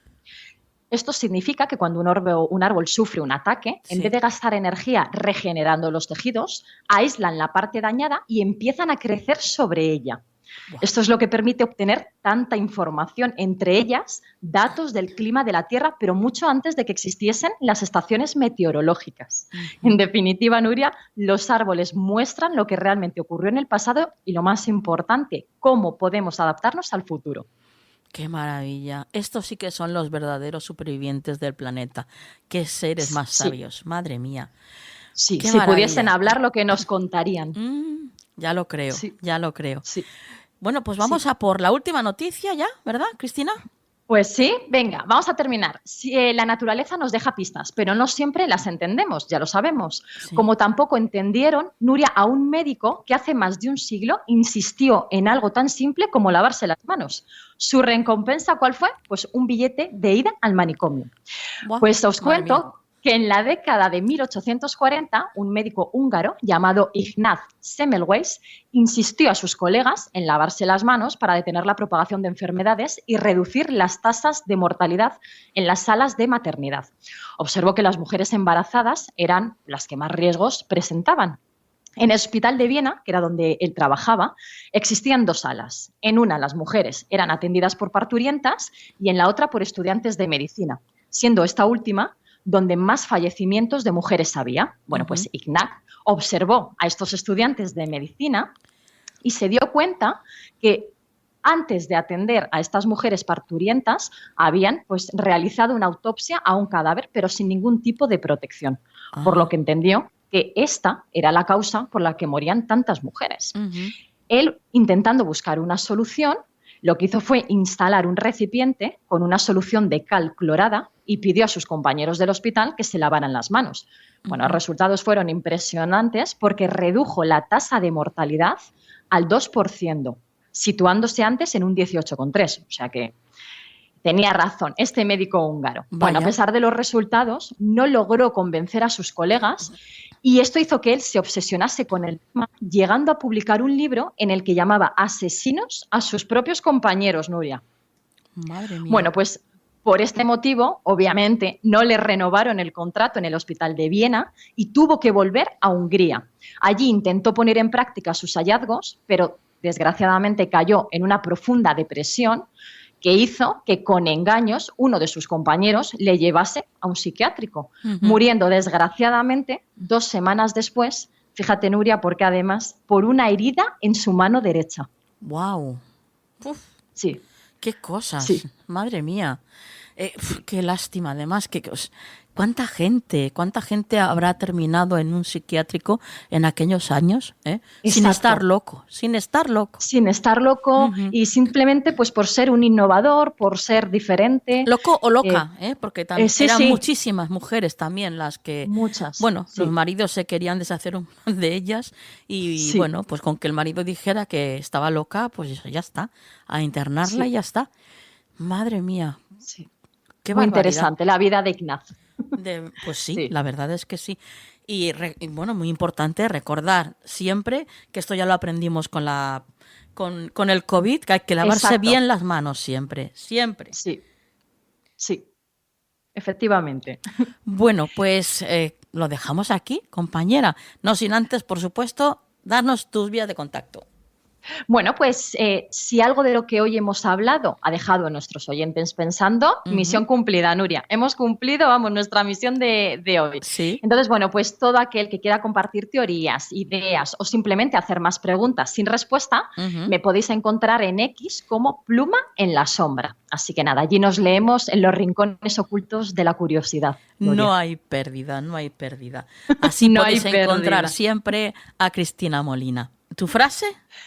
Esto significa que cuando un árbol sufre un ataque, en vez de gastar energía regenerando los tejidos, aíslan la parte dañada y empiezan a crecer sobre ella. Wow. Esto es lo que permite obtener tanta información, entre ellas datos del clima de la Tierra, pero mucho antes de que existiesen las estaciones meteorológicas. En definitiva, Nuria, los árboles muestran lo que realmente ocurrió en el pasado y, lo más importante, cómo podemos adaptarnos al futuro. ¡Qué maravilla! Estos sí que son los verdaderos supervivientes del planeta. ¡Qué seres más sabios! ¡Madre mía! Sí, si pudiesen hablar lo que nos contarían. Ya lo creo, ya lo creo. Sí. Bueno, pues vamos a por la última noticia ya, ¿verdad, Cristina? Pues sí, venga, vamos a terminar. La naturaleza nos deja pistas, pero no siempre las entendemos, ya lo sabemos. Sí. Como tampoco entendieron, Nuria, a un médico que hace más de un siglo insistió en algo tan simple como lavarse las manos. ¿Su recompensa cuál fue? Pues un billete de ida al manicomio. Wow, pues os cuento que en la década de 1840, un médico húngaro llamado Ignaz Semmelweis insistió a sus colegas en lavarse las manos para detener la propagación de enfermedades y reducir las tasas de mortalidad en las salas de maternidad. Observó que las mujeres embarazadas eran las que más riesgos presentaban. En el hospital de Viena, que era donde él trabajaba, existían dos salas. En una, las mujeres eran atendidas por parturientas y en la otra por estudiantes de medicina, siendo esta última donde más fallecimientos de mujeres había. Bueno, pues Ignaz observó a estos estudiantes de medicina y se dio cuenta que antes de atender a estas mujeres parturientas habían pues realizado una autopsia a un cadáver, pero sin ningún tipo de protección, por lo que entendió que esta era la causa por la que morían tantas mujeres. Él, intentando buscar una solución, lo que hizo fue instalar un recipiente con una solución de cal clorada y pidió a sus compañeros del hospital que se lavaran las manos. Bueno, los resultados fueron impresionantes porque redujo la tasa de mortalidad al 2%, situándose antes en un 18,3%. O sea que tenía razón este médico húngaro. Vaya. Bueno, a pesar de los resultados, no logró convencer a sus colegas y esto hizo que él se obsesionase con el tema, llegando a publicar un libro en el que llamaba asesinos a sus propios compañeros, Nuria. Madre mía. Bueno, pues por este motivo, obviamente, no le renovaron el contrato en el hospital de Viena y tuvo que volver a Hungría. Allí intentó poner en práctica sus hallazgos, pero desgraciadamente cayó en una profunda depresión que hizo que con engaños uno de sus compañeros le llevase a un psiquiátrico, muriendo desgraciadamente 2 semanas después, fíjate Nuria, porque además por una herida en su mano derecha. ¡Wow! Uf. Sí. ¡Qué cosas! Sí. ¡Madre mía! ¡Qué lástima! Además, ¿cuánta gente habrá terminado en un psiquiátrico en aquellos años? Sin estar loco. Sin estar loco y simplemente pues por ser un innovador, por ser diferente. Loco o loca, porque también eran muchísimas mujeres también las que... Muchas. Bueno, los maridos se querían deshacer de ellas y bueno, pues con que el marido dijera que estaba loca, pues ya está. A internarla y ya está. Madre mía. Sí. Qué muy barbaridad. Interesante la vida de Ignaz. Pues sí, la verdad es que sí. Y bueno, muy importante recordar siempre que esto ya lo aprendimos con el COVID, que hay que lavarse bien las manos siempre. Sí. efectivamente. Bueno, pues lo dejamos aquí, compañera. No sin antes, por supuesto, darnos tus vías de contacto. Bueno, pues si algo de lo que hoy hemos hablado ha dejado a nuestros oyentes pensando, misión cumplida, Nuria. Hemos cumplido, vamos, nuestra misión de hoy. Sí. Entonces, bueno, pues todo aquel que quiera compartir teorías, ideas o simplemente hacer más preguntas sin respuesta, me podéis encontrar en X como Pluma en la Sombra. Así que nada, allí nos leemos en los rincones ocultos de la curiosidad. Nuria. No hay pérdida, no hay pérdida. Así No podéis hay encontrar pérdida. siempre a Cristina Molina. ¿Tu frase?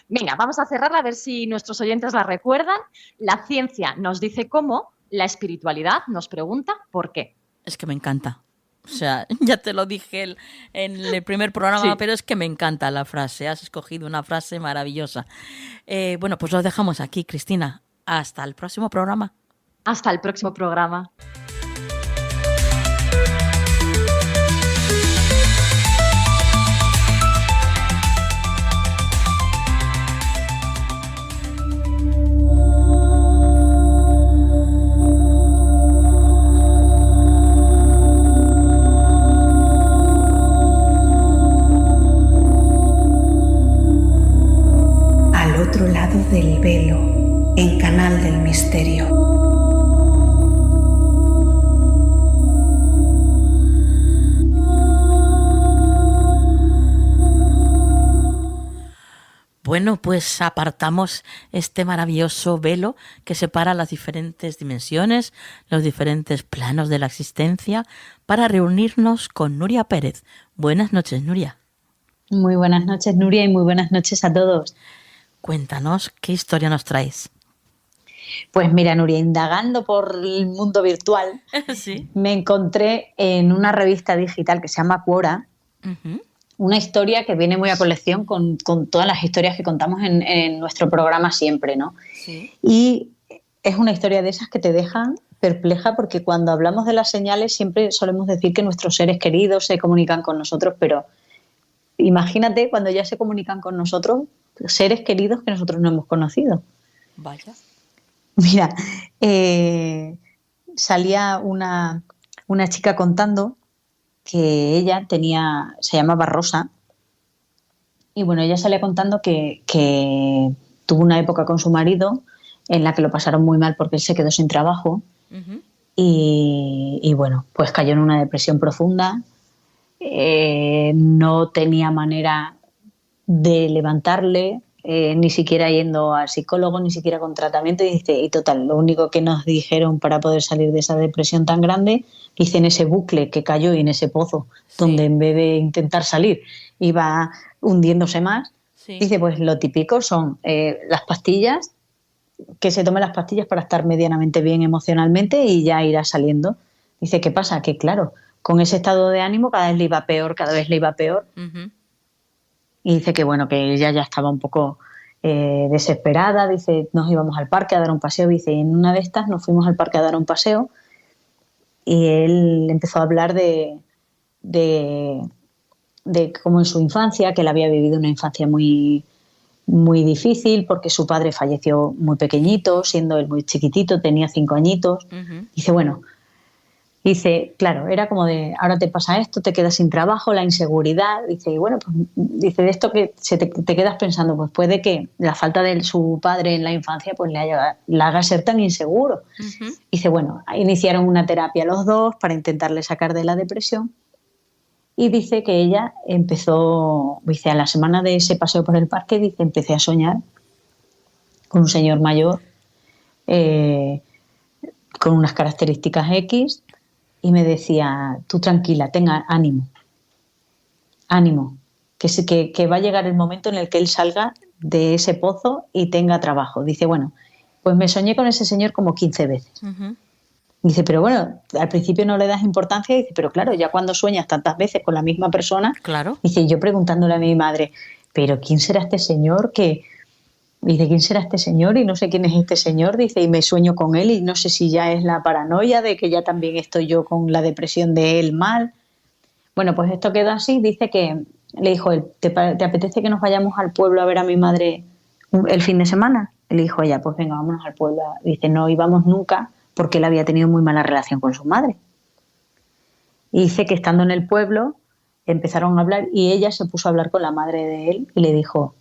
Venga, vamos a cerrarla a ver si nuestros oyentes la recuerdan. La ciencia nos dice cómo, la espiritualidad nos pregunta por qué. Es que me encanta. O sea, ya te lo dije en el primer programa, Sí. pero es que me encanta la frase. Has escogido una frase maravillosa. Bueno, pues lo dejamos aquí, Cristina. Hasta el próximo programa. Hasta el próximo programa. Al otro lado del velo, en Canal del Misterio. Bueno, pues apartamos este maravilloso velo que separa las diferentes dimensiones, los diferentes planos de la existencia, para reunirnos con Nuria Pérez. Buenas noches, Nuria. Muy buenas noches, Nuria, y muy buenas noches a todos. Cuéntanos, ¿qué historia nos traes? Pues mira, Nuria, indagando por el mundo virtual, Sí. me encontré en una revista digital que se llama Quora, una historia que viene muy a colección con todas las historias que contamos en nuestro programa siempre, ¿no? Sí. Y es una historia de esas que te dejan perpleja, porque cuando hablamos de las señales siempre solemos decir que nuestros seres queridos se comunican con nosotros, pero imagínate cuando ya se comunican con nosotros seres queridos que nosotros no hemos conocido. Vaya. Mira, salía una chica contando que ella se llamaba Rosa, y bueno, ella salía contando que tuvo una época con su marido en la que lo pasaron muy mal porque él se quedó sin trabajo y bueno, pues cayó en una depresión profunda, no tenía manera de levantarle, ni siquiera yendo al psicólogo, ni siquiera con tratamiento, y dice, y total, lo único que nos dijeron para poder salir de esa depresión tan grande, dice, en ese bucle que cayó y en ese pozo, donde en vez de intentar salir iba hundiéndose más, dice, pues lo típico son las pastillas, que se tome las pastillas para estar medianamente bien emocionalmente y ya irá saliendo. Dice, ¿qué pasa? Que claro, con ese estado de ánimo cada vez le iba peor, y dice que bueno, que ella ya estaba un poco desesperada. Dice, nos íbamos al parque a dar un paseo, dice, y en una de estas nos fuimos al parque a dar un paseo y él empezó a hablar de cómo en su infancia, que él había vivido una infancia muy, muy difícil porque su padre falleció muy pequeñito, siendo él muy chiquitito, tenía 5 añitos. Dice, bueno, dice, claro, era como de, ahora te pasa esto, te quedas sin trabajo, la inseguridad. Dice, y bueno, pues dice, de esto que te quedas pensando, pues puede que la falta de su padre en la infancia pues la haga ser tan inseguro. Dice, bueno, iniciaron una terapia los dos para intentarle sacar de la depresión. Y dice que ella empezó, dice, a la semana de ese paseo por el parque, dice, empecé a soñar con un señor mayor con unas características X, y me decía, tú tranquila, tenga ánimo, que va a llegar el momento en el que él salga de ese pozo y tenga trabajo. Dice, bueno, pues me soñé con ese señor como 15 veces. Dice, pero bueno, al principio no le das importancia. Dice, pero claro, ya cuando sueñas tantas veces con la misma persona, claro. Dice, yo preguntándole a mi madre, pero ¿quién será este señor que...? Dice, ¿quién será este señor? Y no sé quién es este señor. Dice, y me sueño con él y no sé si ya es la paranoia de que ya también estoy yo con la depresión de él mal. Bueno, pues esto quedó así. Dice que le dijo él, ¿te apetece que nos vayamos al pueblo a ver a mi madre el fin de semana? Y le dijo ella, pues venga, vámonos al pueblo. Dice, no íbamos nunca porque él había tenido muy mala relación con su madre. Y dice que estando en el pueblo empezaron a hablar y ella se puso a hablar con la madre de él y le dijo,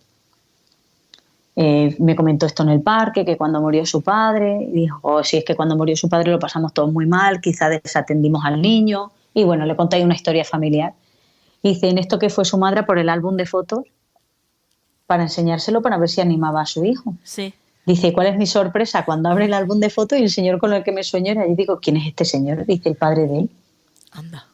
me comentó esto en el parque, que cuando murió su padre, y dijo, si es que cuando murió su padre lo pasamos todos muy mal, quizá desatendimos al niño, y bueno, le conté ahí una historia familiar. Y dice, en esto que fue su madre por el álbum de fotos para enseñárselo para ver si animaba a su hijo. Sí. Dice, ¿cuál es mi sorpresa? Cuando abre el álbum de fotos y el señor con el que me sueño era, y digo, ¿quién es este señor? Dice, el padre de él. Anda.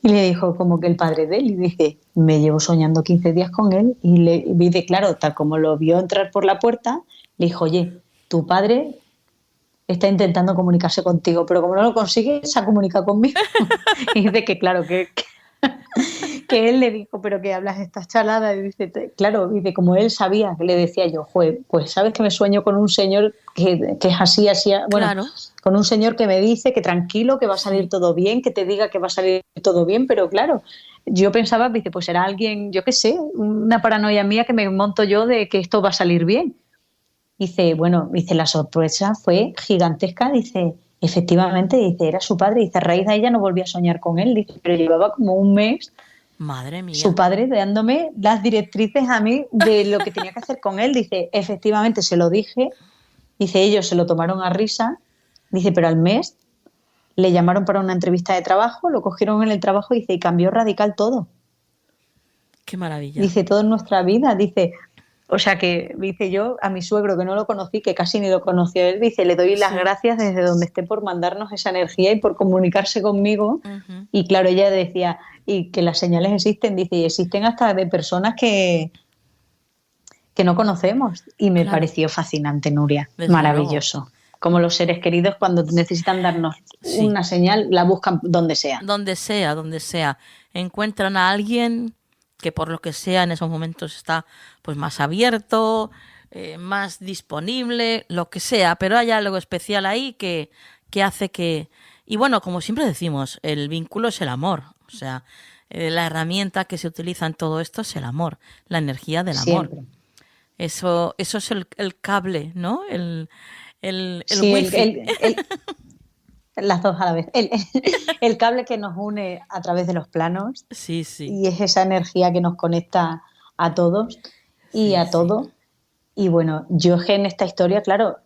Y le dijo, como que el padre de él, y dice, me llevo soñando 15 días con él, y dice, claro, tal como lo vio entrar por la puerta, le dijo, oye, tu padre está intentando comunicarse contigo, pero como no lo consigue, se ha comunicado conmigo. Y dice que claro, que él le dijo, pero que hablas estas chaladas, y dice, claro, dice, como él sabía, que le decía yo, pues sabes que me sueño con un señor que es así, bueno, claro. Con un señor que me dice que tranquilo, que va a salir todo bien, que te diga que va a salir todo bien, pero claro, yo pensaba, dice, pues será alguien, yo qué sé, una paranoia mía que me monto yo de que esto va a salir bien. Dice, bueno, dice, la sorpresa fue gigantesca, dice, efectivamente, dice, era su padre, dice, a raíz de ella no volví a soñar con él, dice, pero llevaba como un mes, madre mía, su padre dándome las directrices a mí de lo que tenía que hacer con él, dice, efectivamente, se lo dije, dice, ellos se lo tomaron a risa, dice, pero al mes le llamaron para una entrevista de trabajo, lo cogieron en el trabajo, dice, y cambió radical todo. Qué maravilla. Dice, todo en nuestra vida, dice, o sea que, dice, yo a mi suegro que no lo conocí, que casi ni lo conoció él, dice, le doy las gracias desde donde esté por mandarnos esa energía y por comunicarse conmigo. Uh-huh. Y claro, ella decía, y que las señales existen, dice, y existen hasta de personas que no conocemos. Y me pareció fascinante, Nuria, desde maravilloso. Luego. Como los seres queridos cuando necesitan darnos una señal, la buscan donde sea. Donde sea. Encuentran a alguien que por lo que sea en esos momentos está pues más abierto, más disponible, lo que sea, pero hay algo especial ahí que hace que... Y bueno, como siempre decimos, el vínculo es el amor, o sea, la herramienta que se utiliza en todo esto es el amor, la energía del amor. Siempre. Eso es el cable, ¿no? El wifi. Las dos a la vez. El cable que nos une a través de los planos. Sí. Y es esa energía que nos conecta a todos y a todo. Y bueno, yo en esta historia, claro,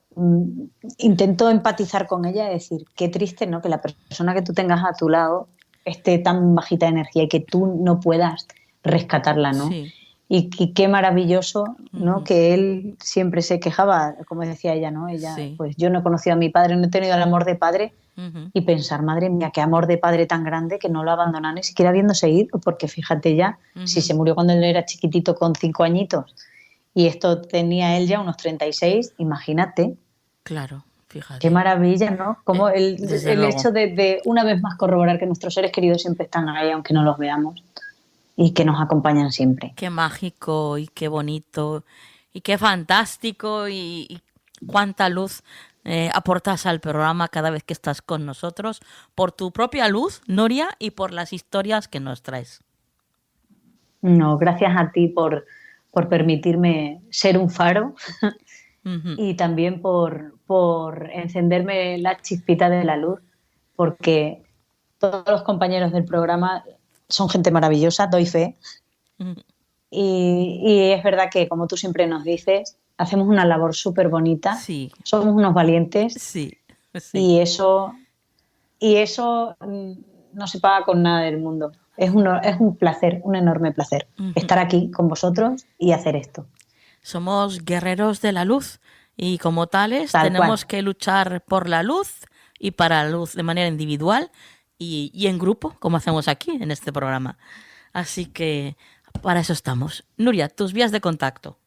intento empatizar con ella y decir, qué triste, ¿no? Que la persona que tú tengas a tu lado esté tan bajita de energía y que tú no puedas rescatarla, ¿no? Sí. Y qué maravilloso, ¿no? Uh-huh. Que él siempre se quejaba, como decía ella, ¿no? Ella, pues yo no he conocido a mi padre, no he tenido el amor de padre. Uh-huh. Y pensar, madre mía, qué amor de padre tan grande que no lo abandona ni siquiera habiéndose ido, porque fíjate ya, uh-huh. Si se murió cuando él era chiquitito con 5 añitos y esto tenía él ya unos 36, imagínate. Claro, fíjate. Qué maravilla, ¿no? Como el hecho de una vez más corroborar que nuestros seres queridos siempre están ahí, aunque no los veamos. Y que nos acompañan siempre. Qué mágico y qué bonito y qué fantástico y cuánta luz aportas al programa cada vez que estás con nosotros, por tu propia luz, Nuria, y por las historias que nos traes. No, gracias a ti por permitirme ser un faro uh-huh. Y también por encenderme la chispita de la luz, porque todos los compañeros del programa son gente maravillosa, doy fe. Uh-huh. Y es verdad que, como tú siempre nos dices, hacemos una labor súper bonita. Sí. Somos unos valientes. Sí. Y eso no se paga con nada del mundo. Es un placer, un enorme placer, uh-huh. Estar aquí con vosotros y hacer esto. Somos guerreros de la luz y como tales tenemos que luchar por la luz y para la luz de manera individual y en grupo, como hacemos aquí en este programa. Así que para eso estamos. Nuria, tus vías de contacto.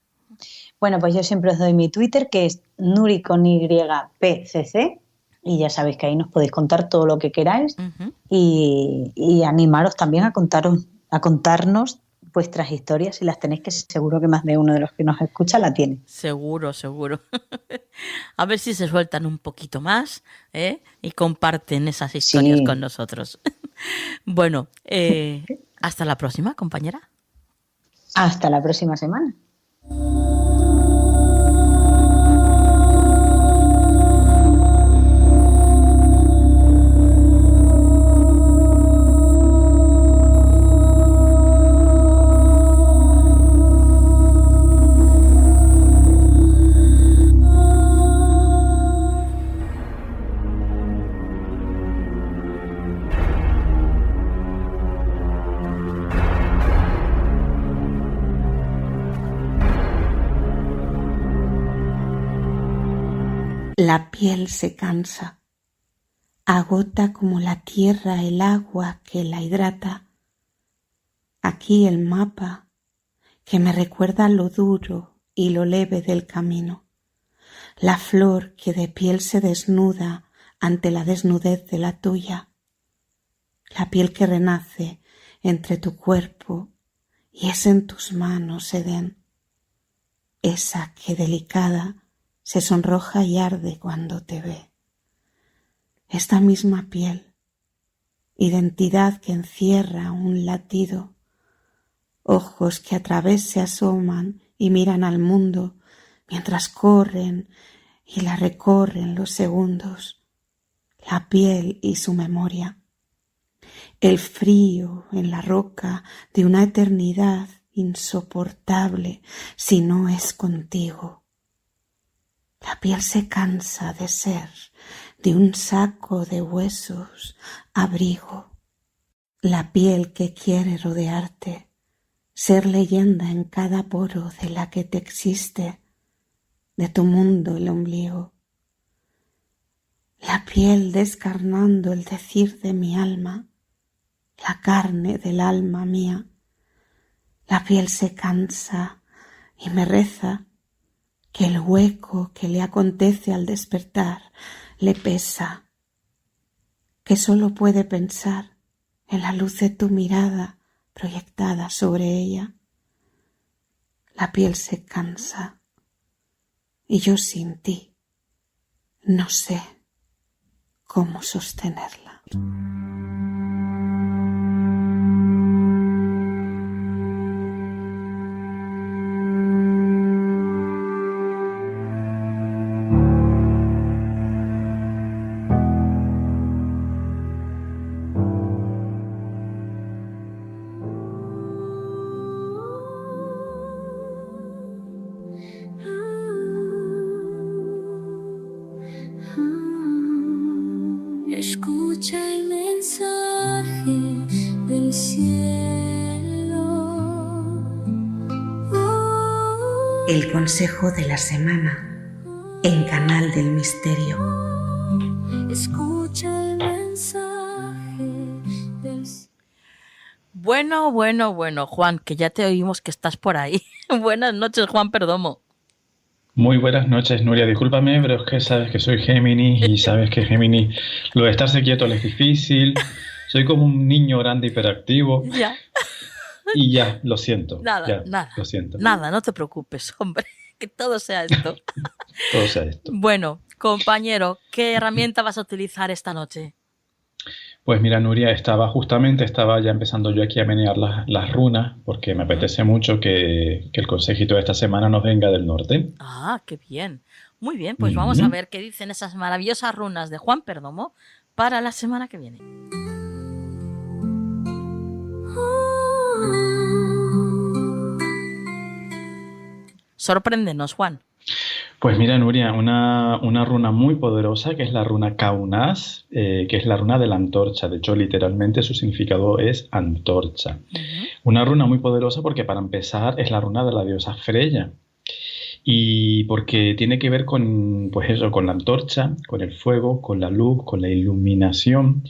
Bueno, pues yo siempre os doy mi Twitter, que es Nuri con YPCC, y ya sabéis que ahí nos podéis contar todo lo que queráis. Uh-huh. y animaros también a contarnos vuestras historias, si las tenéis, que seguro que más de uno de los que nos escucha la tiene. Seguro. A ver si se sueltan un poquito más, y comparten esas historias con nosotros. Bueno, hasta la próxima, compañera. Hasta la próxima semana. La piel se cansa, agota como la tierra el agua que la hidrata. Aquí el mapa que me recuerda lo duro y lo leve del camino. La flor que de piel se desnuda ante la desnudez de la tuya. La piel que renace entre tu cuerpo y es en tus manos, Edén. Esa que delicada se sonroja y arde cuando te ve. Esta misma piel, identidad que encierra un latido, ojos que a través se asoman y miran al mundo mientras corren y la recorren los segundos, la piel y su memoria, el frío en la roca de una eternidad insoportable si no es contigo. La piel se cansa de ser de un saco de huesos abrigo, la piel que quiere rodearte, ser leyenda en cada poro de la que te existe, de tu mundo el ombligo. La piel descarnando el decir de mi alma, la carne del alma mía. La piel se cansa y me reza que el hueco que le acontece al despertar le pesa, que solo puede pensar en la luz de tu mirada proyectada sobre ella. La piel se cansa y yo sin ti no sé cómo sostenerla. Escucha el mensaje del cielo. El consejo de la semana en Canal del Misterio. Escucha el mensaje del cielo. Bueno, Juan, que ya te oímos que estás por ahí. Buenas noches, Juan Perdomo. Muy buenas noches, Nuria. Discúlpame, pero es que sabes que soy Géminis y sabes que Géminis lo de estarse quieto es difícil. Soy como un niño grande hiperactivo. Ya. Y ya, lo siento. Nada, lo siento. Nada, no te preocupes, hombre. Que todo sea esto. Todo sea esto. Bueno, compañero, ¿qué herramienta vas a utilizar esta noche? Pues mira, Nuria, estaba ya empezando yo aquí a menear las runas, porque me apetece mucho que el consejito de esta semana nos venga del norte. Ah, qué bien. Muy bien, pues vamos a ver qué dicen esas maravillosas runas de Juan Perdomo para la semana que viene. Sorpréndenos, Juan. Pues mira, Nuria, una runa muy poderosa que es la runa Kaunas, que es la runa de la antorcha. De hecho, literalmente su significado es antorcha. Una runa muy poderosa porque, para empezar, es la runa de la diosa Freya. Y porque tiene que ver con, pues eso, con la antorcha, con el fuego, con la luz, con la iluminación.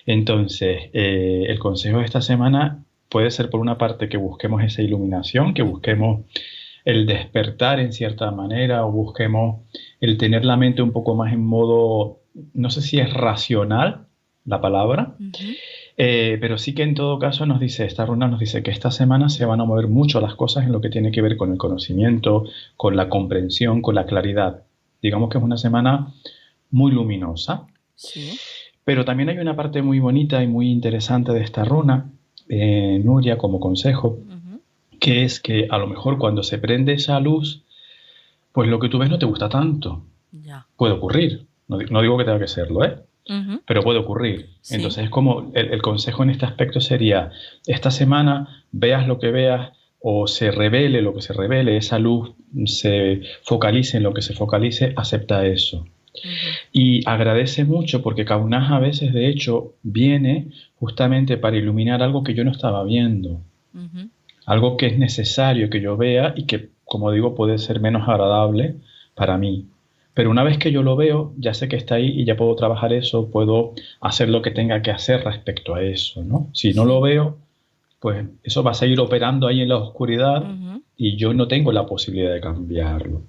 Entonces, el consejo de esta semana puede ser, por una parte, que busquemos esa iluminación, que busquemos el despertar en cierta manera, o busquemos el tener la mente un poco más en modo, no sé si es racional la palabra, pero sí que en todo caso esta runa nos dice que esta semana se van a mover mucho las cosas en lo que tiene que ver con el conocimiento, con la comprensión, con la claridad. Digamos que es una semana muy luminosa. Sí. Pero también hay una parte muy bonita y muy interesante de esta runa, Nuria, como consejo, que es que a lo mejor cuando se prende esa luz, pues lo que tú ves no te gusta tanto. Ya. Puede ocurrir. No digo que tenga que serlo, pero puede ocurrir. Sí. Entonces es como el consejo en este aspecto sería, esta semana veas lo que veas o se revele lo que se revele, esa luz se focalice en lo que se focalice, acepta eso. Y agradece mucho porque Kaunas a veces, de hecho, viene justamente para iluminar algo que yo no estaba viendo. Algo que es necesario que yo vea y que, como digo, puede ser menos agradable para mí. Pero una vez que yo lo veo, ya sé que está ahí y ya puedo trabajar eso, puedo hacer lo que tenga que hacer respecto a eso, ¿no? Si no lo veo, pues eso va a seguir operando ahí en la oscuridad y yo no tengo la posibilidad de cambiarlo.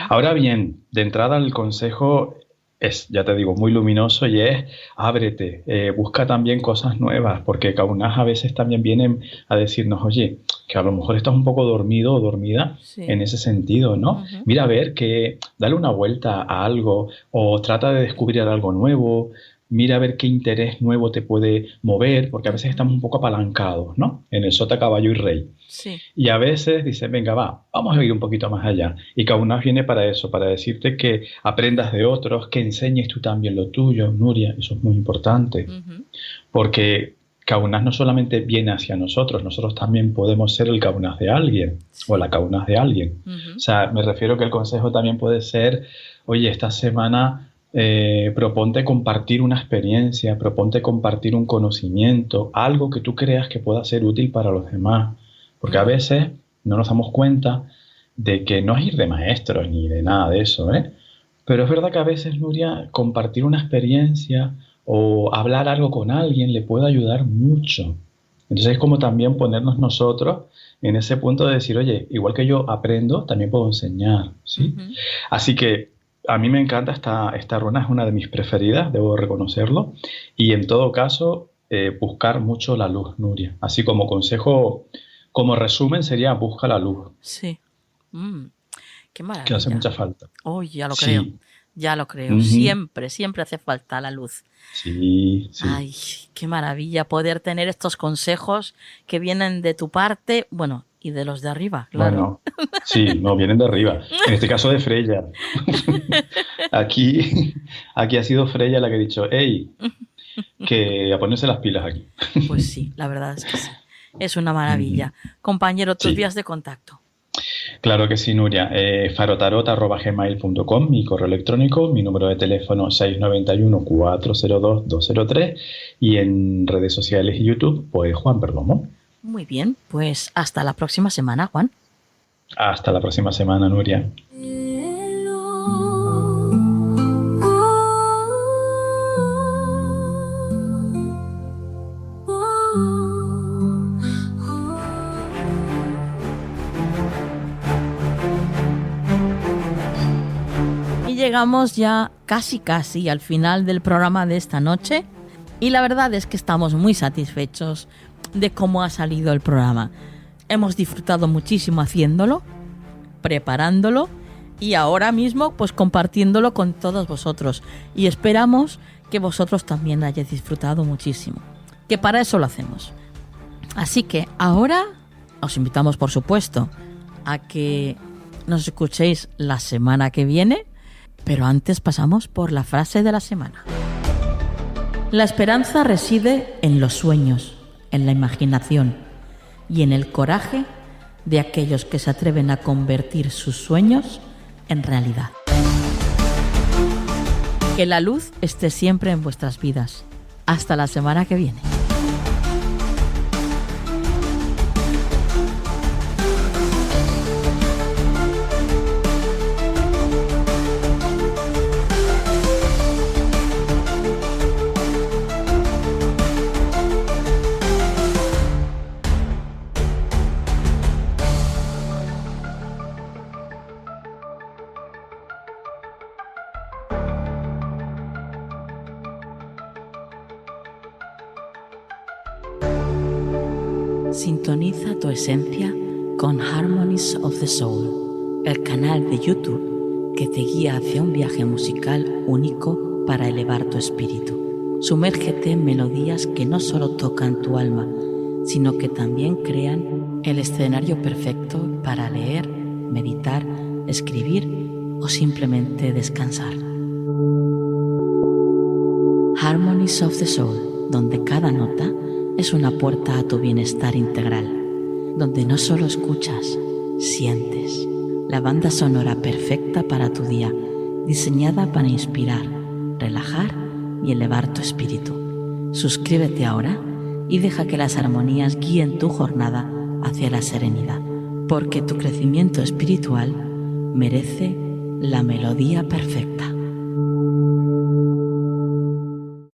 Ahora bien, de entrada el consejo es, ya te digo, muy luminoso y es ábrete, busca también cosas nuevas, porque Kaunas a veces también vienen a decirnos, oye, que a lo mejor estás un poco dormido o dormida en ese sentido, ¿no? Mira a ver, que dale una vuelta a algo o trata de descubrir algo nuevo, mira a ver qué interés nuevo te puede mover, porque a veces estamos un poco apalancados, ¿no? En el sota, caballo y rey. Sí. Y a veces dices, venga, vamos a ir un poquito más allá. Y Kaunas viene para eso, para decirte que aprendas de otros, que enseñes tú también lo tuyo, Nuria, eso es muy importante. Porque Kaunas no solamente viene hacia nosotros también podemos ser el Kaunas de alguien o la Kaunas de alguien. O sea, me refiero que el consejo también puede ser, oye, esta semana proponte compartir una experiencia, proponte compartir un conocimiento, algo que tú creas que pueda ser útil para los demás. Porque a veces no nos damos cuenta de que no es ir de maestros ni de nada de eso, ¿eh? Pero es verdad que a veces, Nuria, compartir una experiencia o hablar algo con alguien le puede ayudar mucho. Entonces es como también ponernos nosotros en ese punto de decir, oye, igual que yo aprendo, también puedo enseñar, ¿sí? Así que a mí me encanta esta runa, es una de mis preferidas, debo reconocerlo. Y en todo caso, buscar mucho la luz, Nuria. Así como consejo, como resumen sería busca la luz. Sí. Qué maravilla. Que hace mucha falta. Oh, ya lo creo. Ya lo creo. Siempre hace falta la luz. Sí. Ay, qué maravilla poder tener estos consejos que vienen de tu parte, bueno, y de los de arriba, claro. Bueno, sí, no, vienen de arriba. En este caso de Freya. Aquí ha sido Freya la que ha dicho, hey, que a ponerse las pilas aquí. Pues sí, la verdad es que sí. Es una maravilla. Compañero, tus vías de contacto. Claro que sí, Nuria. farotarot@gmail.com, mi correo electrónico, mi número de teléfono 691-402-203 y en redes sociales y YouTube, pues Juan Perdomo. Muy bien, pues hasta la próxima semana, Juan. Hasta la próxima semana, Nuria. Llegamos ya casi al final del programa de esta noche y la verdad es que estamos muy satisfechos de cómo ha salido el programa. Hemos disfrutado muchísimo haciéndolo, preparándolo y ahora mismo pues compartiéndolo con todos vosotros y esperamos que vosotros también hayáis disfrutado muchísimo, que para eso lo hacemos. Así que ahora os invitamos, por supuesto, a que nos escuchéis la semana que viene. Pero antes pasamos por la frase de la semana. La esperanza reside en los sueños, en la imaginación y en el coraje de aquellos que se atreven a convertir sus sueños en realidad. Que la luz esté siempre en vuestras vidas. Hasta la semana que viene. Sintoniza tu esencia con Harmonies of the Soul, el canal de YouTube que te guía hacia un viaje musical único para elevar tu espíritu. Sumérgete en melodías que no solo tocan tu alma, sino que también crean el escenario perfecto para leer, meditar, escribir o simplemente descansar. Harmonies of the Soul, donde cada nota es una puerta a tu bienestar integral, donde no solo escuchas, sientes. La banda sonora perfecta para tu día, diseñada para inspirar, relajar y elevar tu espíritu. Suscríbete ahora y deja que las armonías guíen tu jornada hacia la serenidad, porque tu crecimiento espiritual merece la melodía perfecta.